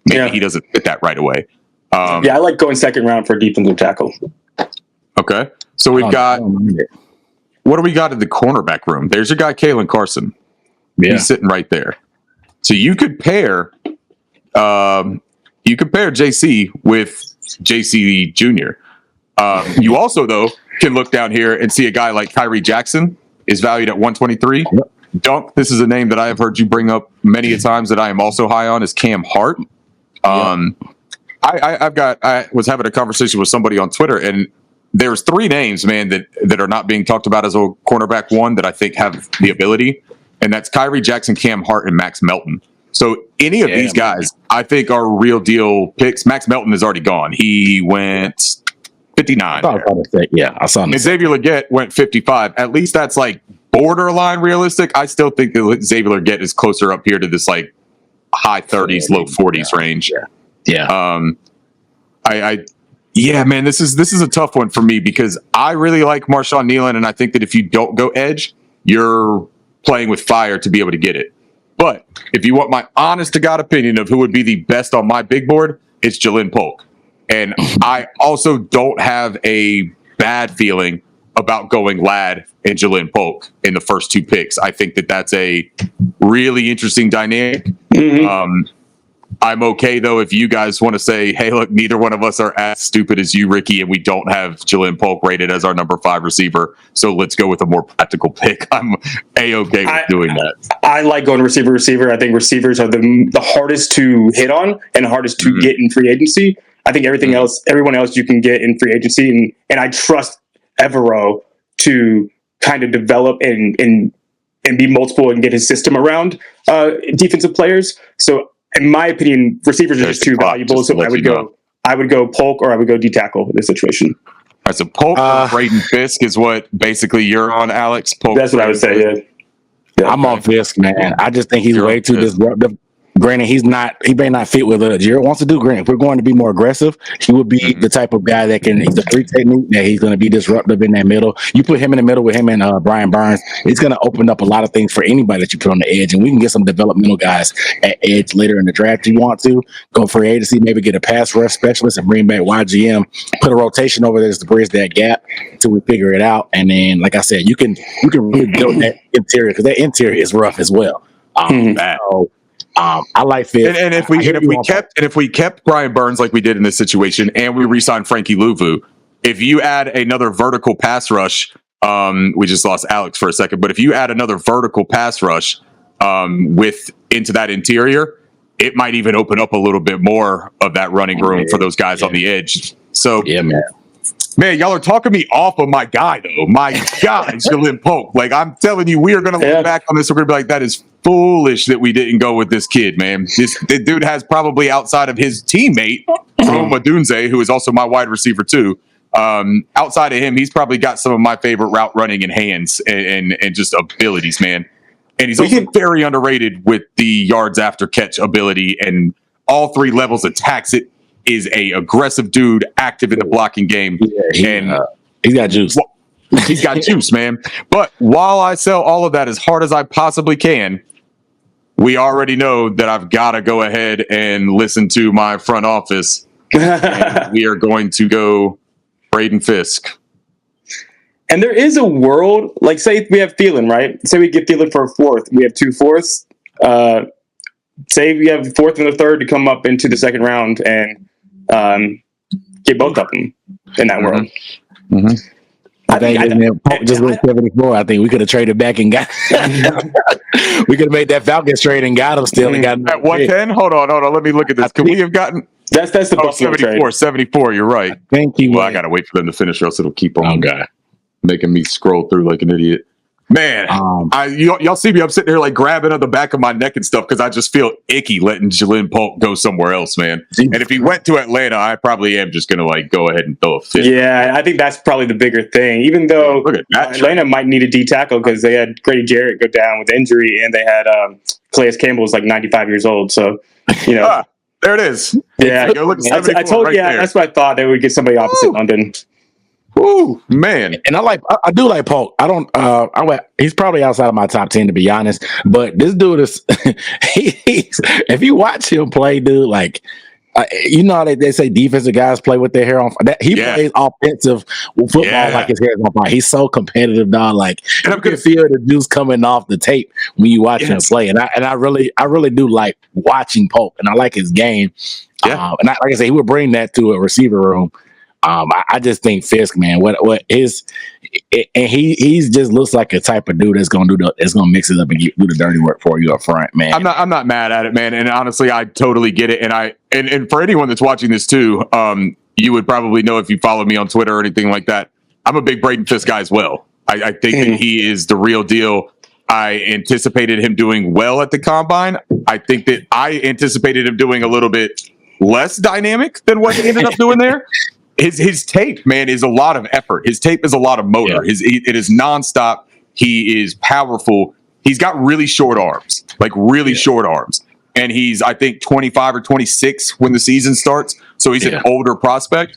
maybe he doesn't fit that right away. I like going second round for a defensive tackle. Okay. So we've got, what do we got in the cornerback room? There's your guy, Kaylin Carson. Yeah. He's sitting right there. So you could pair JC with JC Jr. You also, though, can look down here and see a guy like Kyrie Jackson is valued at 123. Yep. Dunk, this is a name that I have heard you bring up many a times that I am also high on, is Cam Hart. I was having a conversation with somebody on Twitter, and there's 3 names, man, that are not being talked about as a cornerback one that I think have the ability, and that's Kyrie Jackson, Cam Hart, and Max Melton. So any of these guys, I think, are real deal picks. Max Melton is already gone. He went 59. I saw him. And Xavier Legette went 55. At least that's borderline realistic. I still think that Xavier Legette is closer up here to this high 30s, low 40s range. Yeah. Man, this is a tough one for me, because I really like Marshawn Nealon, and I think that if you don't go edge, you're playing with fire to be able to get it. But if you want my honest to God opinion of who would be the best on my big board, it's Jaylen Pul. And I also don't have a bad feeling about going Ladd and Jaylen Pul in the first 2 picks. I think that that's a really interesting dynamic. Mm-hmm. I'm okay, though, if you guys want to say, hey, look, neither one of us are as stupid as you, Ricky, and we don't have Jaylen Pul rated as our number 5 receiver, so let's go with a more practical pick. I'm A-okay with doing that. I like going receiver. I think receivers are the hardest to hit on and the hardest to get in free agency. I think everyone else you can get in free agency, and I trust Evero to kind of develop and be multiple and get his system around defensive players. So, in my opinion, receivers are just too valuable. So I would go Polk, or I would go D-tackle in this situation. All right, so Polk or Braden Fisk is what basically you're on, Alex. Polk, that's what I would say. Yeah. I'm on Fisk, man. I just think he's way too disruptive. Granted, he may not fit with Jared wants to do. Granted, if we're going to be more aggressive, he would be the type of guy that he's a free technique, that he's going to be disruptive in that middle. You put him in the middle with him and Brian Burns, it's going to open up a lot of things for anybody that you put on the edge. And we can get some developmental guys at edge later in the draft if you want to. Go for agency, maybe get a pass rush specialist and bring back YGM, put a rotation over there to bridge that gap until we figure it out. And then, like I said, you can really build that interior, because that interior is rough as well. I like Fisk. And if we kept Brian Burns like we did in this situation, and we re-signed Frankie Louvu, if you add another vertical pass rush, we just lost Alex for a second, but if you add another vertical pass rush into that interior, it might even open up a little bit more of that running room for those guys on the edge. So man, y'all are talking me off of my guy, though. My guy, Jaylen Pul. Like, I'm telling you, we are going to look back on this. We're going to be like, that is foolish that we didn't go with this kid, man. The dude has probably, outside of his teammate, Rome Odunze, who is also my wide receiver, too. Outside of him, he's probably got some of my favorite route running in hands and just abilities, man. And he's also very underrated with the yards after catch ability, and all three levels attacks it. Is a aggressive dude, active in the blocking game, and he's got juice. He's got juice, man. But while I sell all of that as hard as I possibly can, we already know that I've got to go ahead and listen to my front office. And we are going to go Braden Fisk. And there is a world, like, say we have Thielen, right? Say we get Thielen for a fourth. We have 2 fourths. Say we have a fourth and a third to come up into the second round and get both of them in that world. Mm-hmm. I think just went 74. I think we could have traded back and got. We could have made that Falcons trade and got him still. And got at 110. Hold on. Let me look at this. Could we have gotten? That's the Buffalo 74. trade. 74. You're right. Thank you. Well, I gotta wait for them to finish, or else it'll keep on making me scroll through like an idiot. Man, y'all see me? I'm sitting there like grabbing on the back of my neck and stuff because I just feel icky letting Jaylen Pul go somewhere else, man. And if he went to Atlanta, I probably am just gonna like go ahead and throw a fit. Yeah, I think that's probably the bigger thing. Even though Atlanta might need a D tackle because they had Grady Jarrett go down with injury, and they had Calais Campbell was like 95 years old. So there it is. Yeah, I told you. That's what I thought, they would get somebody opposite London. Ooh, man. And I do like Polk. He's probably outside of my top 10, to be honest. But this dude is, if you watch him play, dude, like, you know how they say defensive guys play with their hair on fire. He plays offensive football like his hair is on fire. He's so competitive, dog. Like, you can feel the juice coming off the tape when you watch him play. And I really do like watching Polk, and I like his game. Yeah. And like I say, he would bring that to a receiver room. I just think Fisk, man, what is, and he just looks like a type of dude that's gonna mix it up and do the dirty work for you up front, man. I'm not mad at it, man. And honestly, I totally get it. And for anyone that's watching this too, you would probably know if you follow me on Twitter or anything like that. I'm a big Braden Fisk guy as well. I think that he is the real deal. I anticipated him doing well at the combine. I think that I anticipated him doing a little bit less dynamic than what he ended up doing there. His tape, man, is a lot of effort. His tape is a lot of motor. Yeah. It is nonstop. He is powerful. He's got really short arms, short arms. And he's, I think, 25 or 26 when the season starts. So he's an older prospect.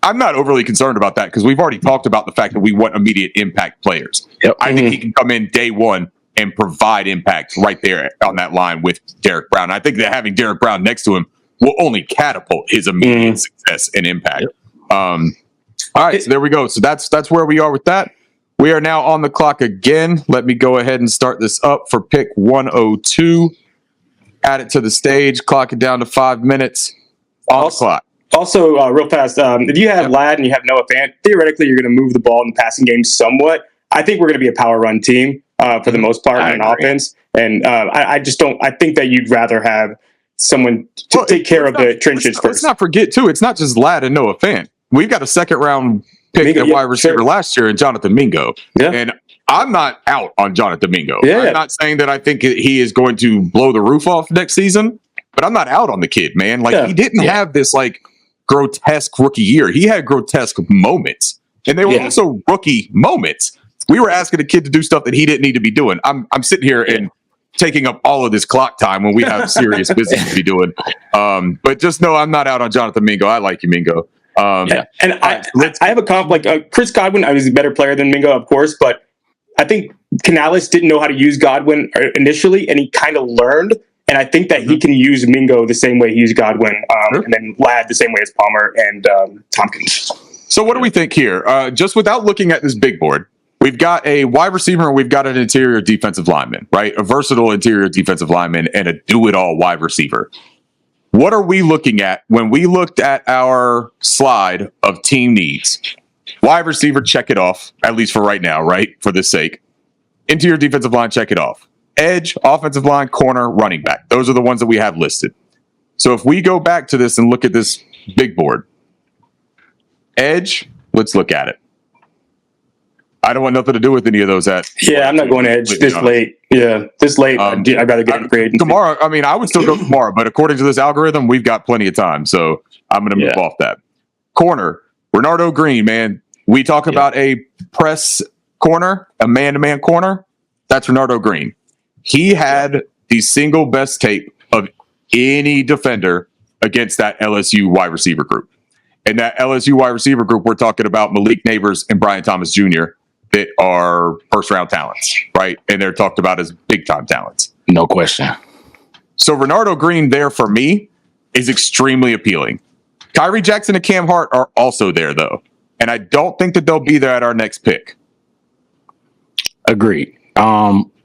I'm not overly concerned about that because we've already talked about the fact that we want immediate impact players. Yep. I think he can come in day one and provide impact right there on that line with Derek Brown. I think that having Derek Brown next to him will only catapult his immediate success and impact. Yep. All right, so there we go. So that's where we are with that. We are now on the clock again. Let me go ahead and start this up for pick 102. Add it to the stage. Clock it down to 5 minutes on the clock. Also, real fast, if you have Ladd and you have Noah Fant, theoretically you're going to move the ball in the passing game somewhat. I think we're going to be a power run team for the most part in offense. And I just don't. I think that you'd rather have someone to take care of the trenches first. Let's not forget, too, it's not just Ladd and Noah Fant. We've got a second-round pick at wide receiver last year in Jonathan Mingo. Yeah. And I'm not out on Jonathan Mingo. Yeah. I'm not saying that I think he is going to blow the roof off next season, but I'm not out on the kid, man. Like, he didn't have this, like, grotesque rookie year. He had grotesque moments, and they were also rookie moments. We were asking a kid to do stuff that he didn't need to be doing. I'm sitting here, and taking up all of this clock time when we have serious business to be doing. But just know I'm not out on Jonathan Mingo. I like you, Mingo. And I have a comp like Chris Godwin. I was a better player than Mingo, of course, but I think Canales didn't know how to use Godwin initially, and he kind of learned. And I think that he can use Mingo the same way he used Godwin, and then Ladd the same way as Palmer and Tompkins. So what do we think here? Just without looking at this big board, we've got a wide receiver and we've got an interior defensive lineman, right? A versatile interior defensive lineman and a do-it-all wide receiver. What are we looking at when we looked at our slide of team needs? Wide receiver, check it off, at least for right now, right? For this sake. Interior defensive line, check it off. Edge, offensive line, corner, running back. Those are the ones that we have listed. So if we go back to this and look at this big board, edge, let's look at it. I don't want nothing to do with any of those at. Yeah, I'm not going to edge this late. Yeah, this late. I'd rather get in free agency. Tomorrow, I mean, I would still go tomorrow, but according to this algorithm, we've got plenty of time. So I'm going to move off that. Corner, Renardo Green, man. We talk about a press corner, a man-to-man corner. That's Renardo Green. He had the single best tape of any defender against that LSU wide receiver group. And that LSU wide receiver group, we're talking about Malik Neighbors and Brian Thomas Jr. that are first-round talents, right? And they're talked about as big-time talents. No question. So Renardo Green there for me is extremely appealing. Kyrie Jackson and Cam Hart are also there, though. And I don't think that they'll be there at our next pick. Agreed.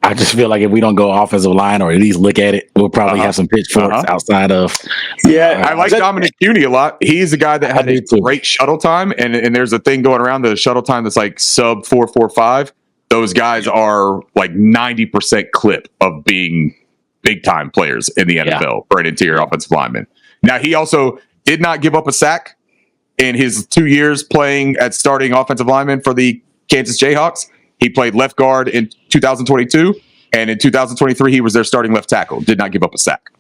I just feel like if we don't go offensive line or at least look at it, we'll probably have some pitchforks outside of. Yeah, I like Dominic Cuny a lot. He's a guy that had a great shuttle time, and there's a thing going around the shuttle time that's like sub 4.45. Those guys are like 90% clip of being big time players in the NFL for an interior offensive lineman. Now he also did not give up a sack in his 2 years playing at starting offensive lineman for the Kansas Jayhawks. He played left guard in 2022, and in 2023, he was their starting left tackle. Did not give up a sack.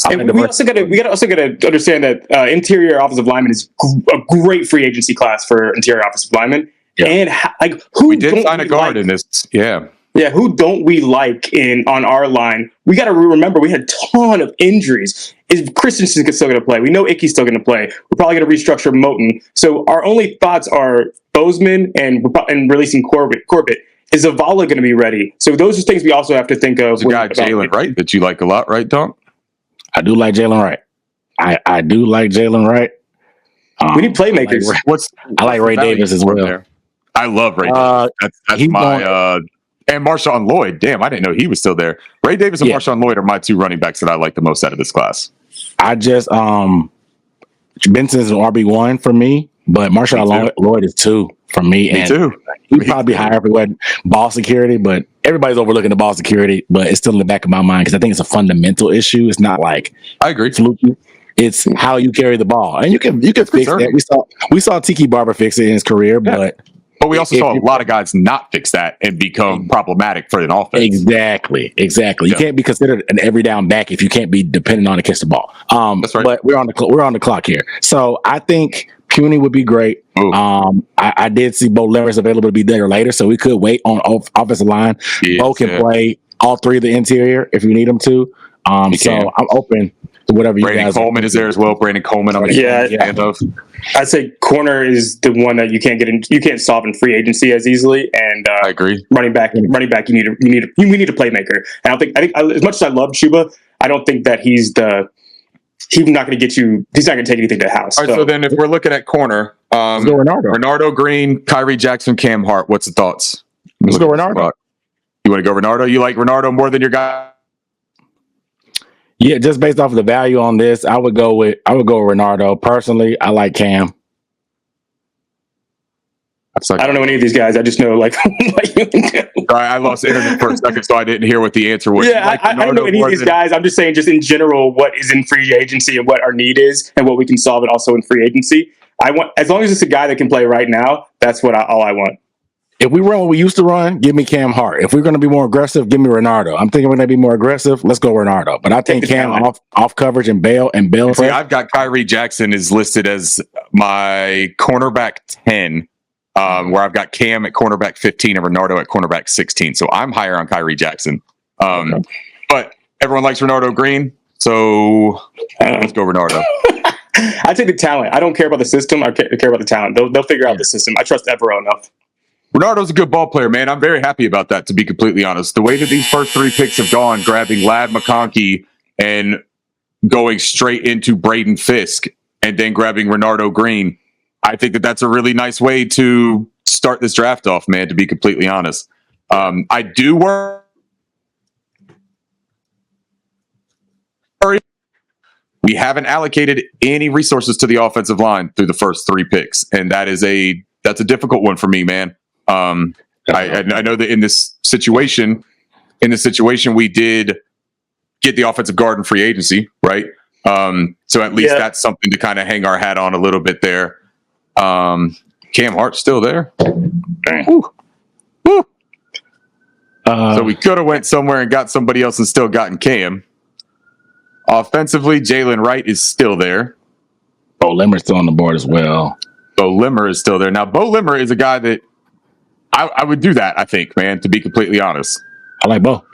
And we also got to understand that interior offensive lineman is a great free agency class for interior offensive linemen. Yeah. And we did sign a guard in this. Yeah. Yeah, who don't we like on our line? We got to remember we had a ton of injuries. Is Christensen still going to play? We know Icky's still going to play. We're probably going to restructure Moton. So our only thoughts are Bozeman and releasing Corbett. Is Zavala going to be ready? So those are things we also have to think of. There's a guy, Jaylen Wright, that you like a lot, right, Don? I do like Jaylen Wright. I do like Jaylen Wright. We need playmakers. I like Ray Davis as well. There. I love Ray Davis. That's my... and Marshawn Lloyd. Damn, I didn't know he was still there. Ray Davis and Marshawn Lloyd are my two running backs that I like the most out of this class. I just Benson's an RB1 for me, but Marshawn Lloyd is 2 for me. Me too. He'd probably be higher if we had ball security, but everybody's overlooking the ball security, but it's still in the back of my mind because I think it's a fundamental issue. It's not like I agree. Fluky. It's how you carry the ball. And you can fix that. We saw Tiki Barber fix it in his career, but we also saw a lot of guys not fix that and become problematic for an offense. Exactly. You can't be considered an every down back if you can't be dependent on to catch the ball. That's right. But we're on the clock here. So I think Puny would be great. I did see Bo Limmer's available to be there later, so we could wait on offensive line. Bo can play all three of the interior if you need him to. I'm open to whatever you Brandon guys. Coleman is there as well. Brandon Coleman. I'd say corner is the one that you can't solve in free agency as easily. And I agree. Running back, we need a playmaker. And I think as much as I love Chuba, I don't think that he's not going to get you. He's not going to take anything to the house. All right, so then if we're looking at corner, let's go Renardo Green, Kyrie Jackson, Cam Hart. What's the thoughts? Let's go Renardo. You want to go Renardo? You like Renardo more than your guy? Yeah, just based off of the value on this, I would go with Renardo. Personally, I like Cam. I don't know any of these guys. I just know like. I lost internet for a second, so I didn't hear what the answer was. Yeah, I don't know any of these guys. I'm just saying, just in general, what is in free agency and what our need is, and what we can solve it also in free agency. I want, as long as it's a guy that can play right now, that's all I want. If we run what we used to run, give me Cam Hart. If we're going to be more aggressive, give me Renardo. I'm thinking we're going to be more aggressive. Let's go Renardo. But I think Cam off coverage and bail. See, I've got Kyrie Jackson is listed as my cornerback 10, where I've got Cam at cornerback 15 and Renardo at cornerback 16. So I'm higher on Kyrie Jackson. But everyone likes Renardo Green, so let's go Renardo. I take the talent. I don't care about the system. I care about the talent. They'll figure out the system. I trust Evero enough. Renardo's a good ball player, man. I'm very happy about that, to be completely honest. The way that these first 3 picks have gone, grabbing Ladd McConkey and going straight into Braden Fisk and then grabbing Renardo Green, I think that that's a really nice way to start this draft off, man, to be completely honest. I do worry. We haven't allocated any resources to the offensive line through the first 3 picks, and that's a difficult one for me, man. I know that in this situation, we did get the offensive guard in free agency, right? So at least that's something to kind of hang our hat on a little bit there. Cam Hart's still there. Woo. Woo. So we could have went somewhere and got somebody else and still gotten Cam. Offensively, Jaylen Wright is still there. Bo Limmer's still on the board as well. Bo Limmer is still there. Now, Bo Limmer is a guy that I would do that, I think, man, to be completely honest. I like Bo.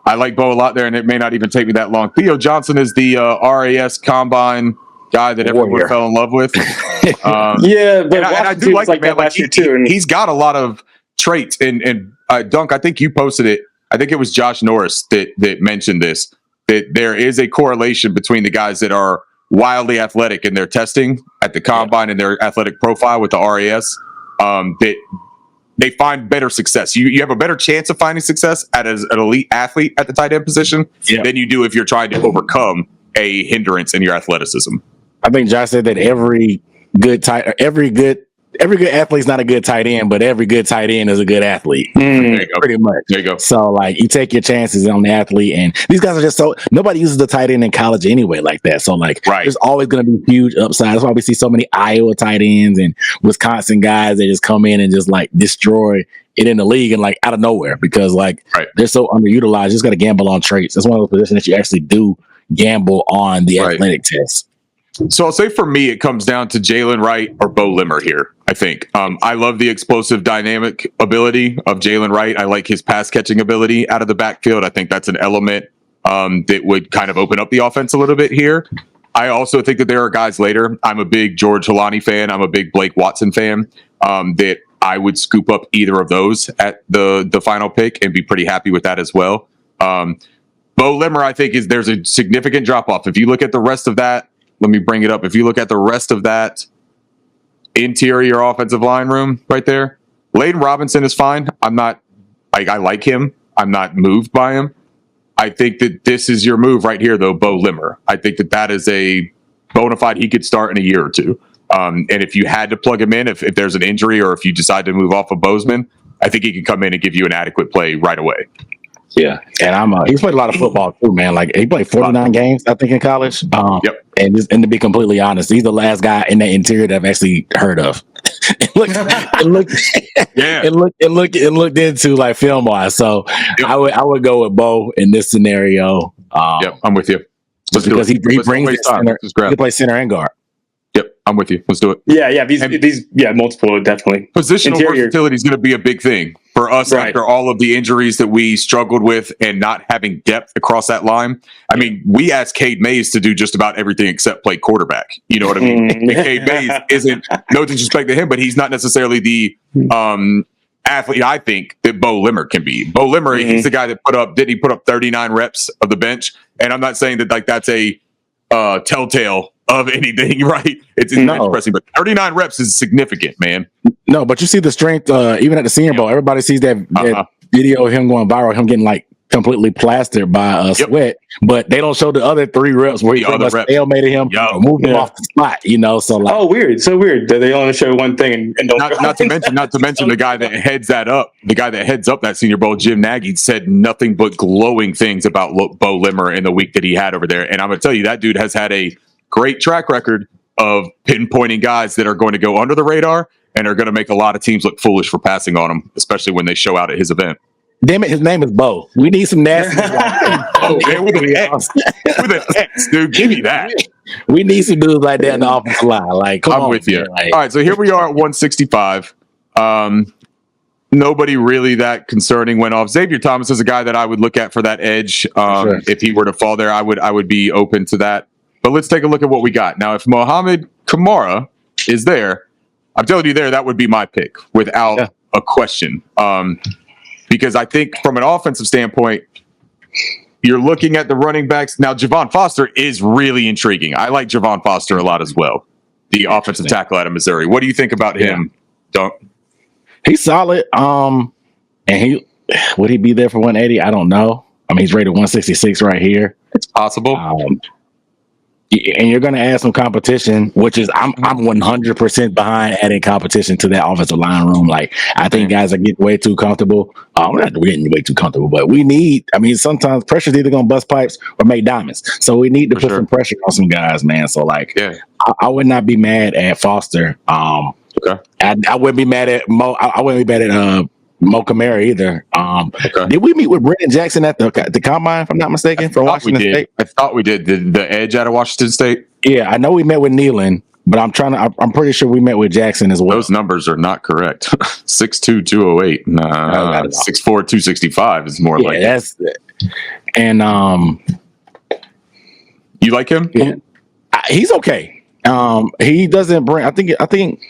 I like Bo a lot there, and it may not even take me that long. Theo Johnson is the RAS Combine guy that everyone fell in love with. But I do like that last year too. And he's got a lot of traits. And Dunk, I think you posted it. I think it was Josh Norris that mentioned this, that there is a correlation between the guys that are wildly athletic in their testing at the Combine and their athletic profile with the RAS, that they find better success. You have a better chance of finding success as an elite athlete at the tight end position than you do if you're trying to overcome a hindrance in your athleticism. I think Josh said that every good athlete's not a good tight end, but every good tight end is a good athlete. There you go. Pretty much. There you go. So like you take your chances on the athlete, and these guys are just nobody uses the tight end in college anyway like that. So like there's always going to be huge upside. That's why we see so many Iowa tight ends and Wisconsin guys that just come in and just like destroy it in the league and like out of nowhere because like they're so underutilized. You just got to gamble on traits. That's one of those positions that you actually do gamble on the athletic test. So I'll say for me, it comes down to Jaylen Wright or Bo Limmer here, I think. I love the explosive dynamic ability of Jaylen Wright. I like his pass catching ability out of the backfield. I think that's an element that would kind of open up the offense a little bit here. I also think that there are guys later. I'm a big George Halani fan. I'm a big Blake Watson fan, that I would scoop up either of those at the final pick and be pretty happy with that as well. Bo Limmer, I think, there's a significant drop off. If you look at the rest of that, let me bring it up. If you look at the rest of that interior offensive line room right there, Layden Robinson is fine. I like him. I'm not moved by him. I think that this is your move right here, though, Bo Limmer. I think that is a bona fide he could start in a year or two. And if you had to plug him in, if there's an injury or if you decide to move off of Bozeman, I think he can come in and give you an adequate play right away. Yeah, and he's played a lot of football too, man. Like he played 49 games, I think, in college. And to be completely honest, he's the last guy in the interior that I've actually heard of. It looked into like film wise. So I would go with Bo in this scenario. I'm with you. Just because he brings the center, he plays center and guard. Yep, I'm with you. Let's do it. These multiple definitely. Positional versatility is going to be a big thing for us after all of the injuries that we struggled with and not having depth across that line. I mean, we asked Cade Mays to do just about everything except play quarterback. You know what I mean? And Cade Mays isn't, no disrespect to him, but he's not necessarily the athlete I think that Bo Limmer can be. Bo Limmer, he's the guy that put up 39 reps of the bench. And I'm not saying that like that's a telltale of anything, right? It's impressive, but 39 reps is significant, man. No, but you see the strength, even at the Senior Bowl, everybody sees that video of him going viral, him getting like completely plastered by Sweat, but they don't show the other 3 reps where he stalemated him or moved him off the spot, so like weird, so weird that they only show one thing and don't not to mention the guy that heads up that Senior Bowl, Jim Nagy, said nothing but glowing things about Bo Limmer in the week that he had over there. And I'm gonna tell you, that dude has had a great track record of pinpointing guys that are going to go under the radar and are going to make a lot of teams look foolish for passing on him, especially when they show out at his event. Damn it, his name is Bo. We need some nasty. Oh, man, with an X. With an X, dude. Give me that. We need some dudes like that in the offensive line. Like, I'm with you. Man, like, all right, so here we are at 165. nobody really that concerning went off. Xavier Thomas is a guy that I would look at for that edge. Sure. If he were to fall there, I would be open to that. But let's take a look at what we got. Now, if Mohamed Kamara is there, I'm telling you that would be my pick without a question. Because I think from an offensive standpoint, you're looking at the running backs. Now, Javon Foster is really intriguing. I like Javon Foster a lot as well, the offensive tackle out of Missouri. What do you think about him, Dunk? He's solid. And would he be there for 180? I don't know. I mean, he's rated 166 right here. It's possible. And you're going to add some competition, which is I'm 100% behind adding competition to that offensive line room. Like, I think guys are getting way too comfortable. We're not getting way too comfortable, but we need. I mean, sometimes pressure's either going to bust pipes or make diamonds. So we need to put some pressure on some guys, man. So like, I would not be mad at Foster. Okay. I wouldn't be mad at Mo. I wouldn't be mad at Mo Kamara either. Did we meet with Brendan Jackson at the combine, if I'm not mistaken, for Washington State? I thought we did. The edge out of Washington State. Yeah, I know we met with Nealon, but I'm pretty sure we met with Jackson as well. Those numbers are not correct. 6'2", 208. 6'4", 265 is more like. That's it. And you like him? Yeah, he's okay. He doesn't bring. I think.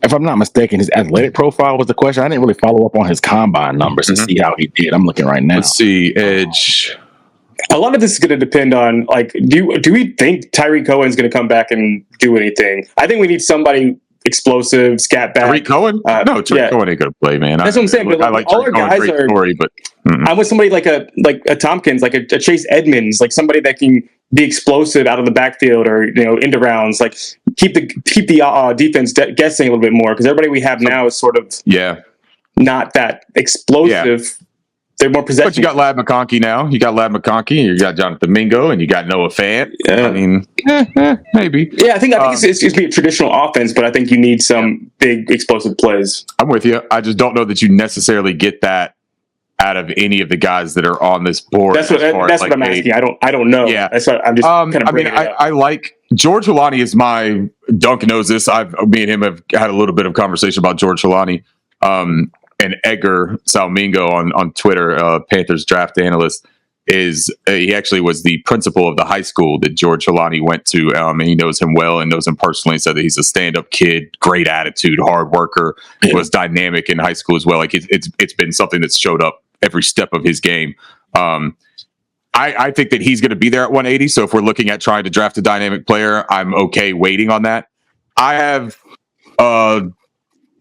If I'm not mistaken, his athletic profile was the question. I didn't really follow up on his combine numbers to see how he did. I'm looking right now. Let's see, edge. A lot of this is going to depend on, like, do we think Tyreek Cohen's going to come back and do anything? I think we need somebody explosive, scat back. Tyreek Cohen? No, Tyreek Cohen ain't going to play, man. That's what I'm saying. But I like all our guys are. Story, but I want somebody like a Tompkins, like a Chase Edmonds, like somebody that can be explosive out of the backfield or into rounds, like keep the defense guessing a little bit more, because everybody we have now is sort of not that explosive. Yeah. They're more possession. But you got Lad McConkey now. You got you got Jonathan Mingo, and you got Noah Fant. Yeah. I mean, maybe. Yeah, I think it's be a traditional offense, but I think you need some big explosive plays. I'm with you. I just don't know that you necessarily get that out of any of the guys that are on this board. That's what I'm asking. I don't know. Yeah, that's what I'm just kind of. I like George Jalin is my. Duncan knows this. Me and him have had a little bit of conversation about George Jalin, and Edgar Salmingo on Twitter, Panthers draft analyst. He actually was the principal of the high school that George Jalin went to, and he knows him well and knows him personally. Said that he's a stand-up kid, great attitude, hard worker. Was dynamic in high school as well. Like it's been something that's showed up every step of his game. I think that he's going to be there at 180. So if we're looking at trying to draft a dynamic player, I'm okay waiting on that. I have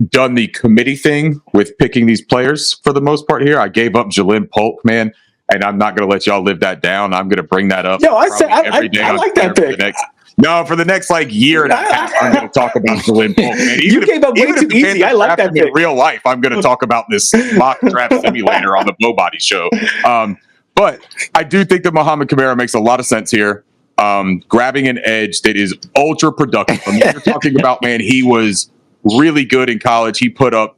done the committee thing with picking these players for the most part here. I gave up Jaylen Pul, man, and I'm not going to let y'all live that down. I'm going to bring that up. No, I like that pick. For the next year and a half, I'm going to talk about Jaylen Pul. You gave up way too easy. I like that pick. In real life, I'm going to talk about this mock draft simulator on the Boboddy Show. But I do think that Mohamed Kamara makes a lot of sense here. Grabbing an edge that is ultra productive. I mean, you're talking about, man, he was really good in college. He put up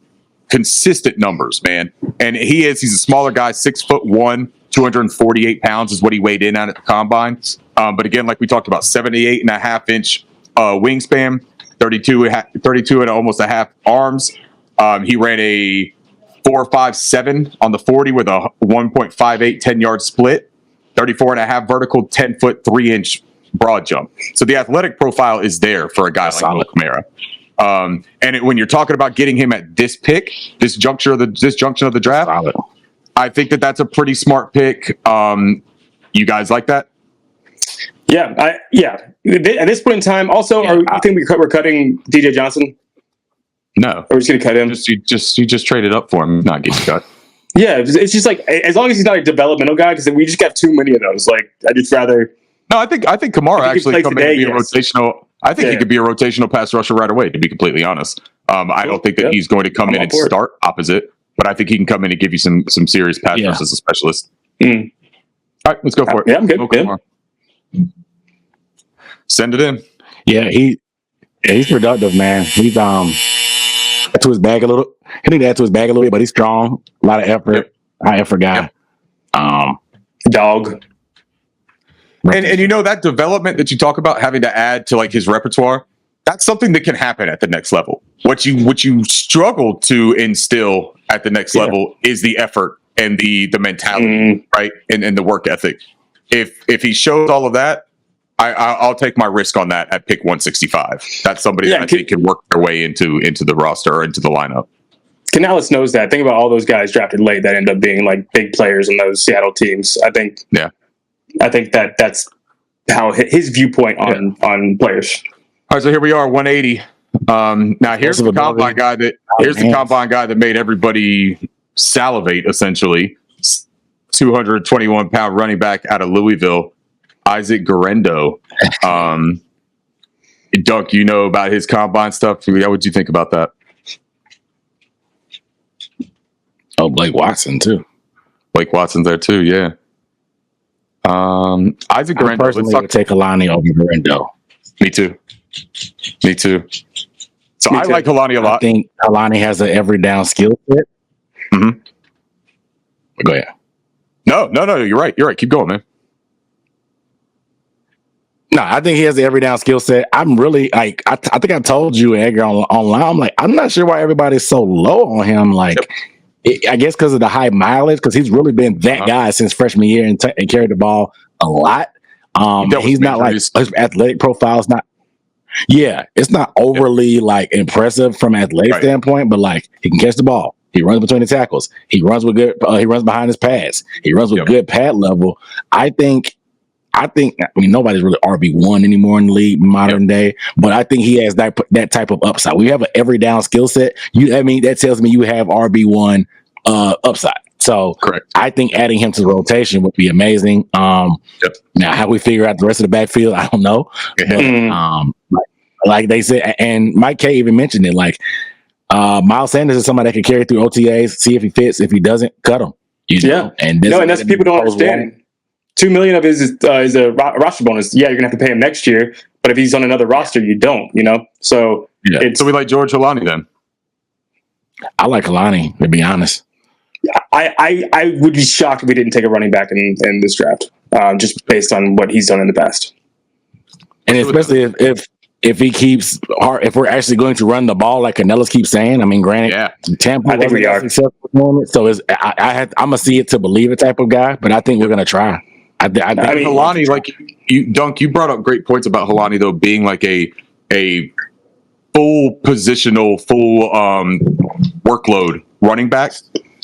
consistent numbers, man. And he's a smaller guy, 6'1", 248 pounds is what he weighed in at the combine. But again, like we talked about, 78.5-inch wingspan, 32 and almost a half arms. He ran a 4.57 on the 40 with a 1.58 10-yard split, 34.5 vertical, 10-foot 3-inch broad jump. So the athletic profile is there for a guy like Mo Kamara. When you're talking about getting him at this pick, this junction of the draft, I think that that's a pretty smart pick. You guys like that? Yeah. At this point in time, also, I think we're cutting DJ Johnson. No, or we're just gonna cut him. You just traded up for him, not getting cut. Yeah, it's just like, as long as he's not a developmental guy, because we just got too many of those. Like, I'd just rather. No, I think Kamara actually come in and be a rotational. I think he could be a rotational pass rusher right away, to be completely honest. I don't think that he's going to come in and start opposite, but I think he can come in and give you some serious pass rush as a specialist. All right, let's go for it. Yeah, I'm good. Send it in. Yeah, he's productive, man. He's add to his bag a little. He need to add to his bag a little bit, but he's strong. A lot of effort. High effort guy. Dog. And that development that you talk about having to add to his repertoire, that's something that can happen at the next level. What you struggle to instill at the next level is the effort and the mentality, right? And the work ethic. If he shows all of that, I'll take my risk on that at pick 165. That's somebody that I think can work their way into the roster or into the lineup. Canales knows that. Think about all those guys drafted late that end up being like big players in those Seattle teams. I think that's how his viewpoint on players. All right, so here we are, 180. Now here's the combine guy that made everybody salivate. Essentially, 221-pound running back out of Louisville, Isaac Guerendo. Dunk, you know about his combine stuff. What would you think about that? Oh, Blake Watson too. Blake Watson's there too. Yeah. Isaac Guerendo. Personally, would take Kalani over Guerendo. Me too. So I like Kalani a lot. I think Kalani has an every down skill set. Mm-hmm. Go ahead. No. You're right. Keep going, man. No, I think he has the every down skill set. I'm really like, I think I told you, Edgar, online. I'm like, I'm not sure why everybody's so low on him. Like, I guess because of the high mileage, because he's really been that guy since freshman year and carried the ball a lot. He's not like his athletic profile is not. Yeah, it's not overly like impressive from an athletic standpoint, but like he can catch the ball. He runs between the tackles. He runs with good. He runs behind his pads. He runs with good pad level. I mean, nobody's really RB1 anymore in the league modern day, but I think he has that type of upside. We have an every down skill set. That tells me you have RB1 upside. So I think adding him to the rotation would be amazing. Now, how we figure out the rest of the backfield, I don't know. But, like they said, and Mike K even mentioned it, like Miles Sanders is somebody that can carry through OTAs, see if he fits. If he doesn't, cut him. And that's what people don't understand. $2 million of his is a roster bonus. Yeah, you're gonna have to pay him next year, but if he's on another roster, you don't. So so we like George Kalani then. I like Kalani, to be honest. I would be shocked if we didn't take a running back in this draft, just based on what he's done in the past. And especially if he keeps, if we're actually going to run the ball like Canellis keeps saying. I mean, granted, Tampa, I think we are successful moment, so I'm gonna see it to believe it type of guy, but I think we're gonna try. I mean, Kalani, like you brought up great points about Kalani though being like a full positional, full workload running back.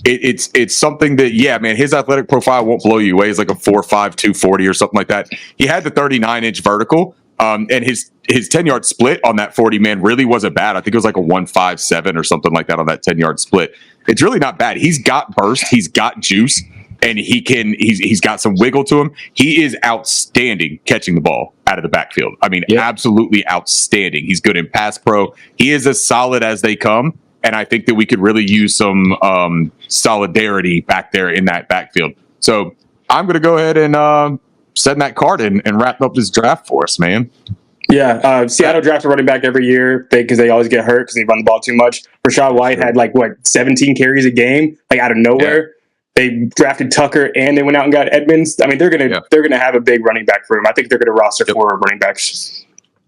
It's something that, man, his athletic profile won't blow you away. He's like a 4'5", 240 or something like that. He had the 39-inch vertical, and his 10-yard split on that 40 man really wasn't bad. I think it was like a 1.57 or something like that on that 10-yard split. It's really not bad. He's got burst, he's got juice, and he's got some wiggle to him. He is outstanding catching the ball out of the backfield. I mean, absolutely outstanding. He's good in pass pro. He is as solid as they come. And I think that we could really use some solidarity back there in that backfield. So I'm going to go ahead and send that card in and wrap up this draft for us, man. Yeah, Seattle drafts a running back every year because they always get hurt because they run the ball too much. Rashad White had 17 carries a game, out of nowhere. Yeah. They drafted Tucker and they went out and got Edmonds. I mean, they're gonna have a big running back room. I think they're gonna roster 4 running backs.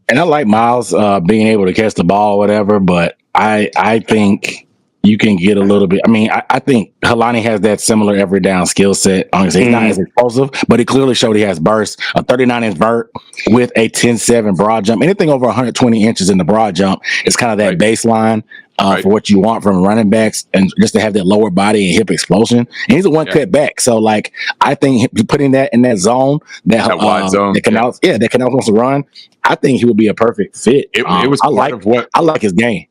And I like Miles being able to catch the ball, or whatever, but I think you can get a little bit. I mean, I think Kalani has that similar every down skill set. Honestly, he's not as explosive, but he clearly showed he has burst. A 39-inch vert with a 10.7 broad jump. Anything over 120 inches in the broad jump is kind of that baseline for what you want from running backs, and just to have that lower body and hip explosion. And he's a one-cut back, so I think putting that in that zone, that wide zone, that Canales wants to run. I think he would be a perfect fit. It was part of what I like his game.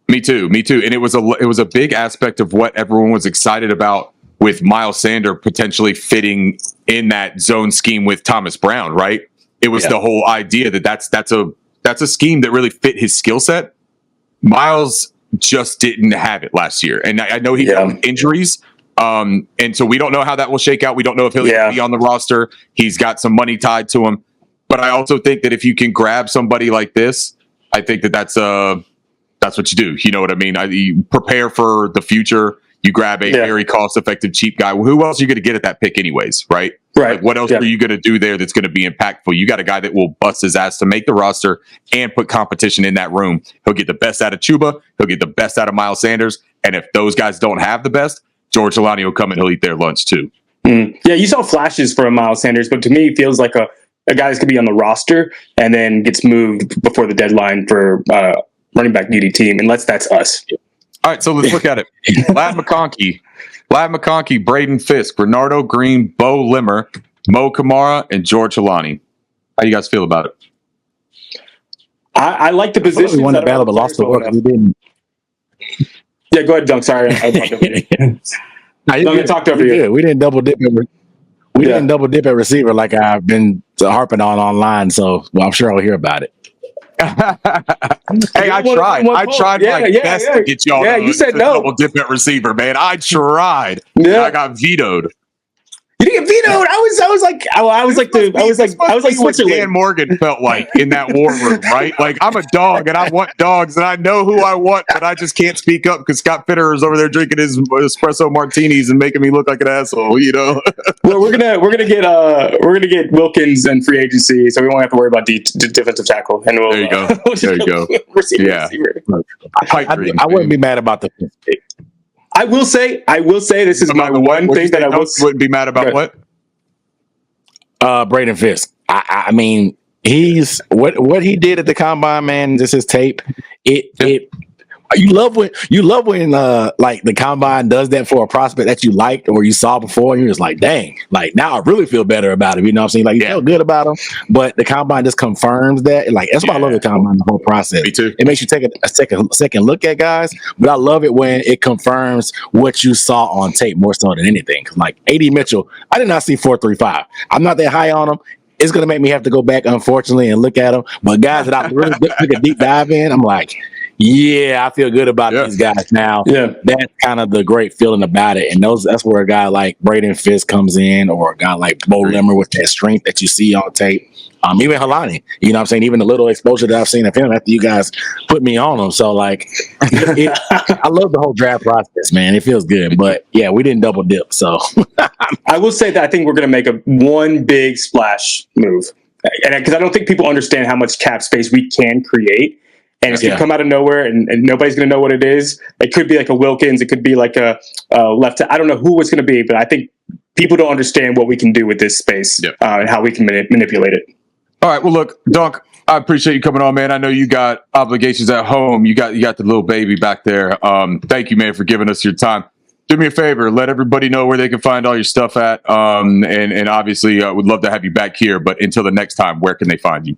Me too. And it was a big aspect of what everyone was excited about with Miles Sanders potentially fitting in that zone scheme with Thomas Brown, right? It was the whole idea that that's a scheme that really fit his skill set. Miles just didn't have it last year, and I know he got injuries, and so we don't know how that will shake out. We don't know if he'll be on the roster. He's got some money tied to him, but I also think that if you can grab somebody like this, I think that's what you do. You know what I mean? You prepare for the future. You grab a very cost-effective, cheap guy. Well, who else are you going to get at that pick anyways, right? Right. Like, what else are you going to do there that's going to be impactful? You got a guy that will bust his ass to make the roster and put competition in that room. He'll get the best out of Chuba. He'll get the best out of Miles Sanders. And if those guys don't have the best, George Jalin will come and he'll eat their lunch too. Yeah, you saw flashes from Miles Sanders, but to me, it feels like a guy that's going to be on the roster and then gets moved before the deadline for running back needy team, unless that's us. All right, so let's look at it. Ladd McConkey, Braden Fisk, Renardo Green, Bo Limmer, Mo Kamara, and George Jalin. How you guys feel about it? I like the position. We won the battle, but lost the work. We didn't. Yeah, go ahead, Dunk. Sorry, I talked over you. I talked over you. We didn't double dip. We didn't double dip at receiver like I've been harping on online. So I'm sure I'll hear about it. Hey, I tried. I tried my best to get y'all. Yeah, you said no. Double dip at receiver, man. I tried. Yeah, I got vetoed. You didn't get vetoed. I was like what Dan Morgan felt like in that war room, right? Like, I'm a dog and I want dogs and I know who I want, but I just can't speak up because Scott Fitterer is over there drinking his espresso martinis and making me look like an asshole, you know. Well, we're gonna get Wilkins and free agency, so we won't have to worry about defensive tackle. And there you go. There you go. receiver. I wouldn't be mad about the pick. I will say this is my one thing that I wouldn't be mad about. What? Braden Fisk. I mean, he's what he did at the combine, man. Just his tape. You love when like the combine does that for a prospect that you liked or you saw before, and you're just like, dang, like now I really feel better about him. You know what I'm saying? Like you feel good about him, but the combine just confirms that. Like that's why I love the combine, the whole process. Me too. It makes you take a second look at guys, but I love it when it confirms what you saw on tape more so than anything. Like AD Mitchell, I did not see 4.35. I'm not that high on him. It's gonna make me have to go back, unfortunately, and look at them. But guys that I really took a deep dive in, I'm like, yeah, I feel good about these guys now. Yeah, that's kind of the great feeling about it. And that's where a guy like Braden Fisk comes in, or a guy like Bo Limmer with that strength that you see on tape. Even Jalin, you know what I'm saying? Even the little exposure that I've seen of him after you guys put me on him. So, like, I love the whole draft process, man. It feels good. But, yeah, we didn't double dip. So, I will say that I think we're going to make one big splash move. And because I don't think people understand how much cap space we can create. And it's going to come out of nowhere, and nobody's going to know what it is. It could be like a Wilkins. It could be like a left. I don't know who it's going to be, but I think people don't understand what we can do with this space and how we can manipulate it. All right. Well, look, Dunk, I appreciate you coming on, man. I know you got obligations at home. You got the little baby back there. Thank you, man, for giving us your time. Do me a favor. Let everybody know where they can find all your stuff at. And obviously, would love to have you back here. But until the next time, where can they find you?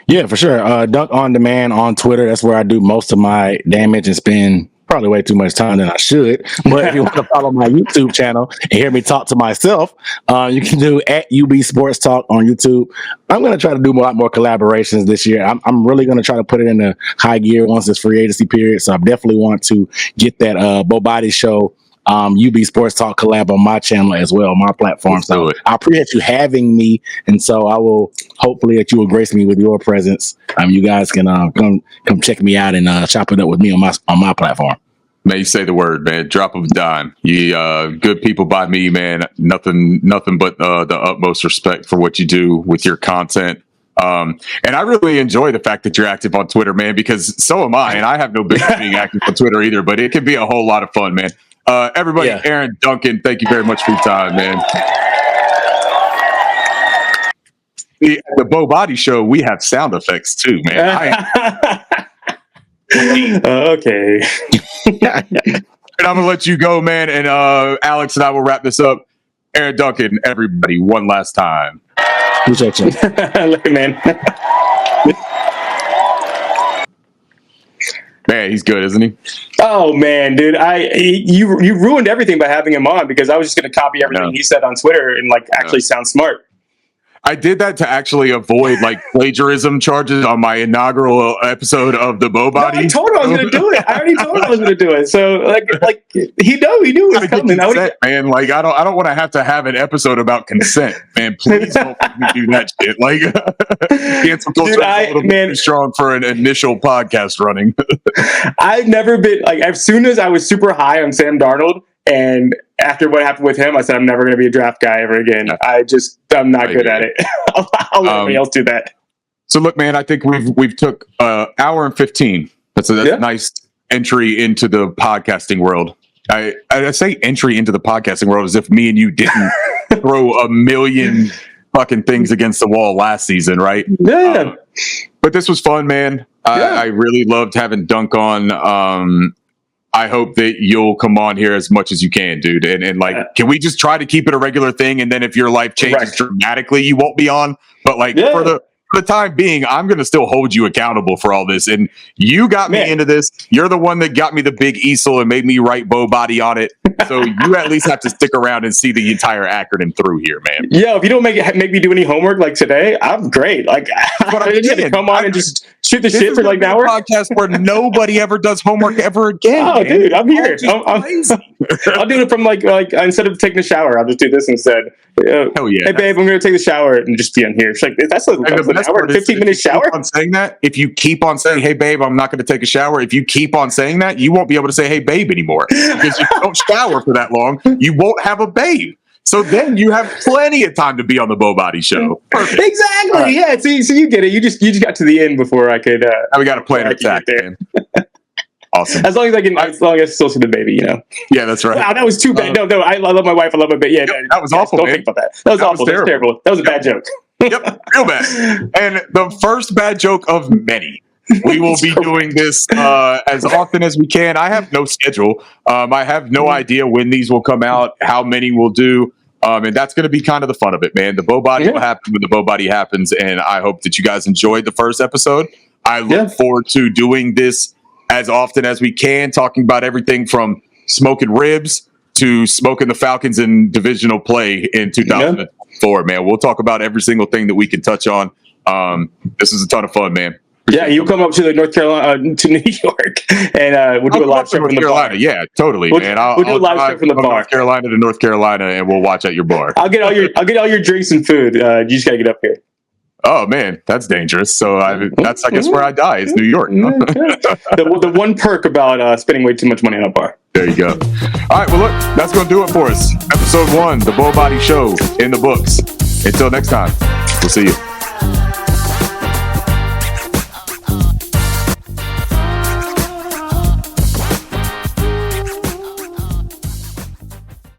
Yeah, for sure. Dunk on Demand on Twitter. That's where I do most of my damage and spend probably way too much time than I should. But if you want to follow my YouTube channel and hear me talk to myself, you can do at UB Sports Talk on YouTube. I'm going to try to do a lot more collaborations this year. I'm really going to try to put it in a high gear once this free agency period. So I definitely want to get that Boboddy Show UB Sports Talk collab on my channel as well, my platform. So I appreciate you having me, and so I will hopefully that you will grace me with your presence. You guys can come check me out and chop it up with me on my platform. Man, you say the word, man. Drop of a dime. You good people by me, man. Nothing but the utmost respect for what you do with your content. And I really enjoy the fact that you're active on Twitter, man, because so am I, and I have no business being active on Twitter either, but it can be a whole lot of fun, man. Everybody, Aaron Duncan, thank you very much for your time, man. The Boboddy Show, we have sound effects too, man. Okay. And I'm going to let you go, man. And Alex and I will wrap this up. Aaron Duncan, everybody, one last time. Appreciate you. Look, man. Man, he's good, isn't he? Oh man, dude! You ruined everything by having him on because I was just going to copy everything he said on Twitter and actually sound smart. I did that to actually avoid plagiarism charges on my inaugural episode of the Boboddy. No, I told him I was going to do it. I already told him I was going to do it. So he knew it was coming. Consent, man, I don't want to have an episode about consent, man. Please don't let me do that shit. Cancel culture is a little bit too strong for an initial podcast running. I've never been as soon as I was super high on Sam Darnold And after what happened with him, I said, I'm never going to be a draft guy ever again. I'm not good at it. I'll let everybody else do that. So look, man, I think we've took hour and 15. That's a nice entry into the podcasting world. I say entry into the podcasting world as if me and you didn't throw a million fucking things against the wall last season, right? Yeah. But this was fun, man. I really loved having Dunk on. I hope that you'll come on here as much as you can, dude. And can we just try to keep it a regular thing? And then if your life changes dramatically, you won't be on. But for the time being, I'm going to still hold you accountable for all this. And you got me into this. You're the one that got me the big easel and made me write Boboddy on it. So you at least have to stick around and see the entire acronym through here, man. Yeah, if you don't make me do any homework like today, I'm great. Like, I just to come on and just shoot the shit for like an hour. Podcast where nobody ever does homework ever again. Oh, man. Dude, I'm here. I'll do it from like instead of taking a shower, I'll just do this instead. Hell yeah! Hey, babe, I'm going to take the shower and just be on here. She's like, that's an hour and 15-minute shower. On saying that, if you keep on saying, "Hey, babe, I'm not going to take a shower," if you keep on saying that, you won't be able to say, "Hey, babe," anymore because you don't shower for that long. You won't have a babe. So then you have plenty of time to be on the Boboddy Show. Perfect. Exactly. Right. Yeah. See, so you get it. You just got to the end before I could. We got a plan of attack, man. Awesome. As long as I still see the baby, you know. Yeah, that's right. Wow, that was too bad. No, I love my wife. I love my baby. Yeah, that was awful. Don't think about that. That was awful. That was terrible. That was a bad joke. Yep, real bad. And the first bad joke of many. We will be doing this as often as we can. I have no schedule. I have no idea when these will come out, how many we'll do. And that's going to be kind of the fun of it, man. The Boboddy will happen when the Boboddy happens. And I hope that you guys enjoyed the first episode. I look forward to doing this as often as we can, talking about everything from smoking ribs to smoking the Falcons in divisional play in 2004, man. We'll talk about every single thing that we can touch on. This is a ton of fun, man. Yeah, you come up to North Carolina, to New York, and we'll do a live show from the bar. Yeah, totally, man. We'll do a live show from the bar. North Carolina to North Carolina, and we'll watch at your bar. I'll get all your drinks and food. You just gotta get up here. Oh man, that's dangerous. So that's I guess where I die is New York. The one perk about spending way too much money on a bar. There you go. All right, well look, that's gonna do it for us. Episode 1, the Boboddy Show in the books. Until next time, we'll see you.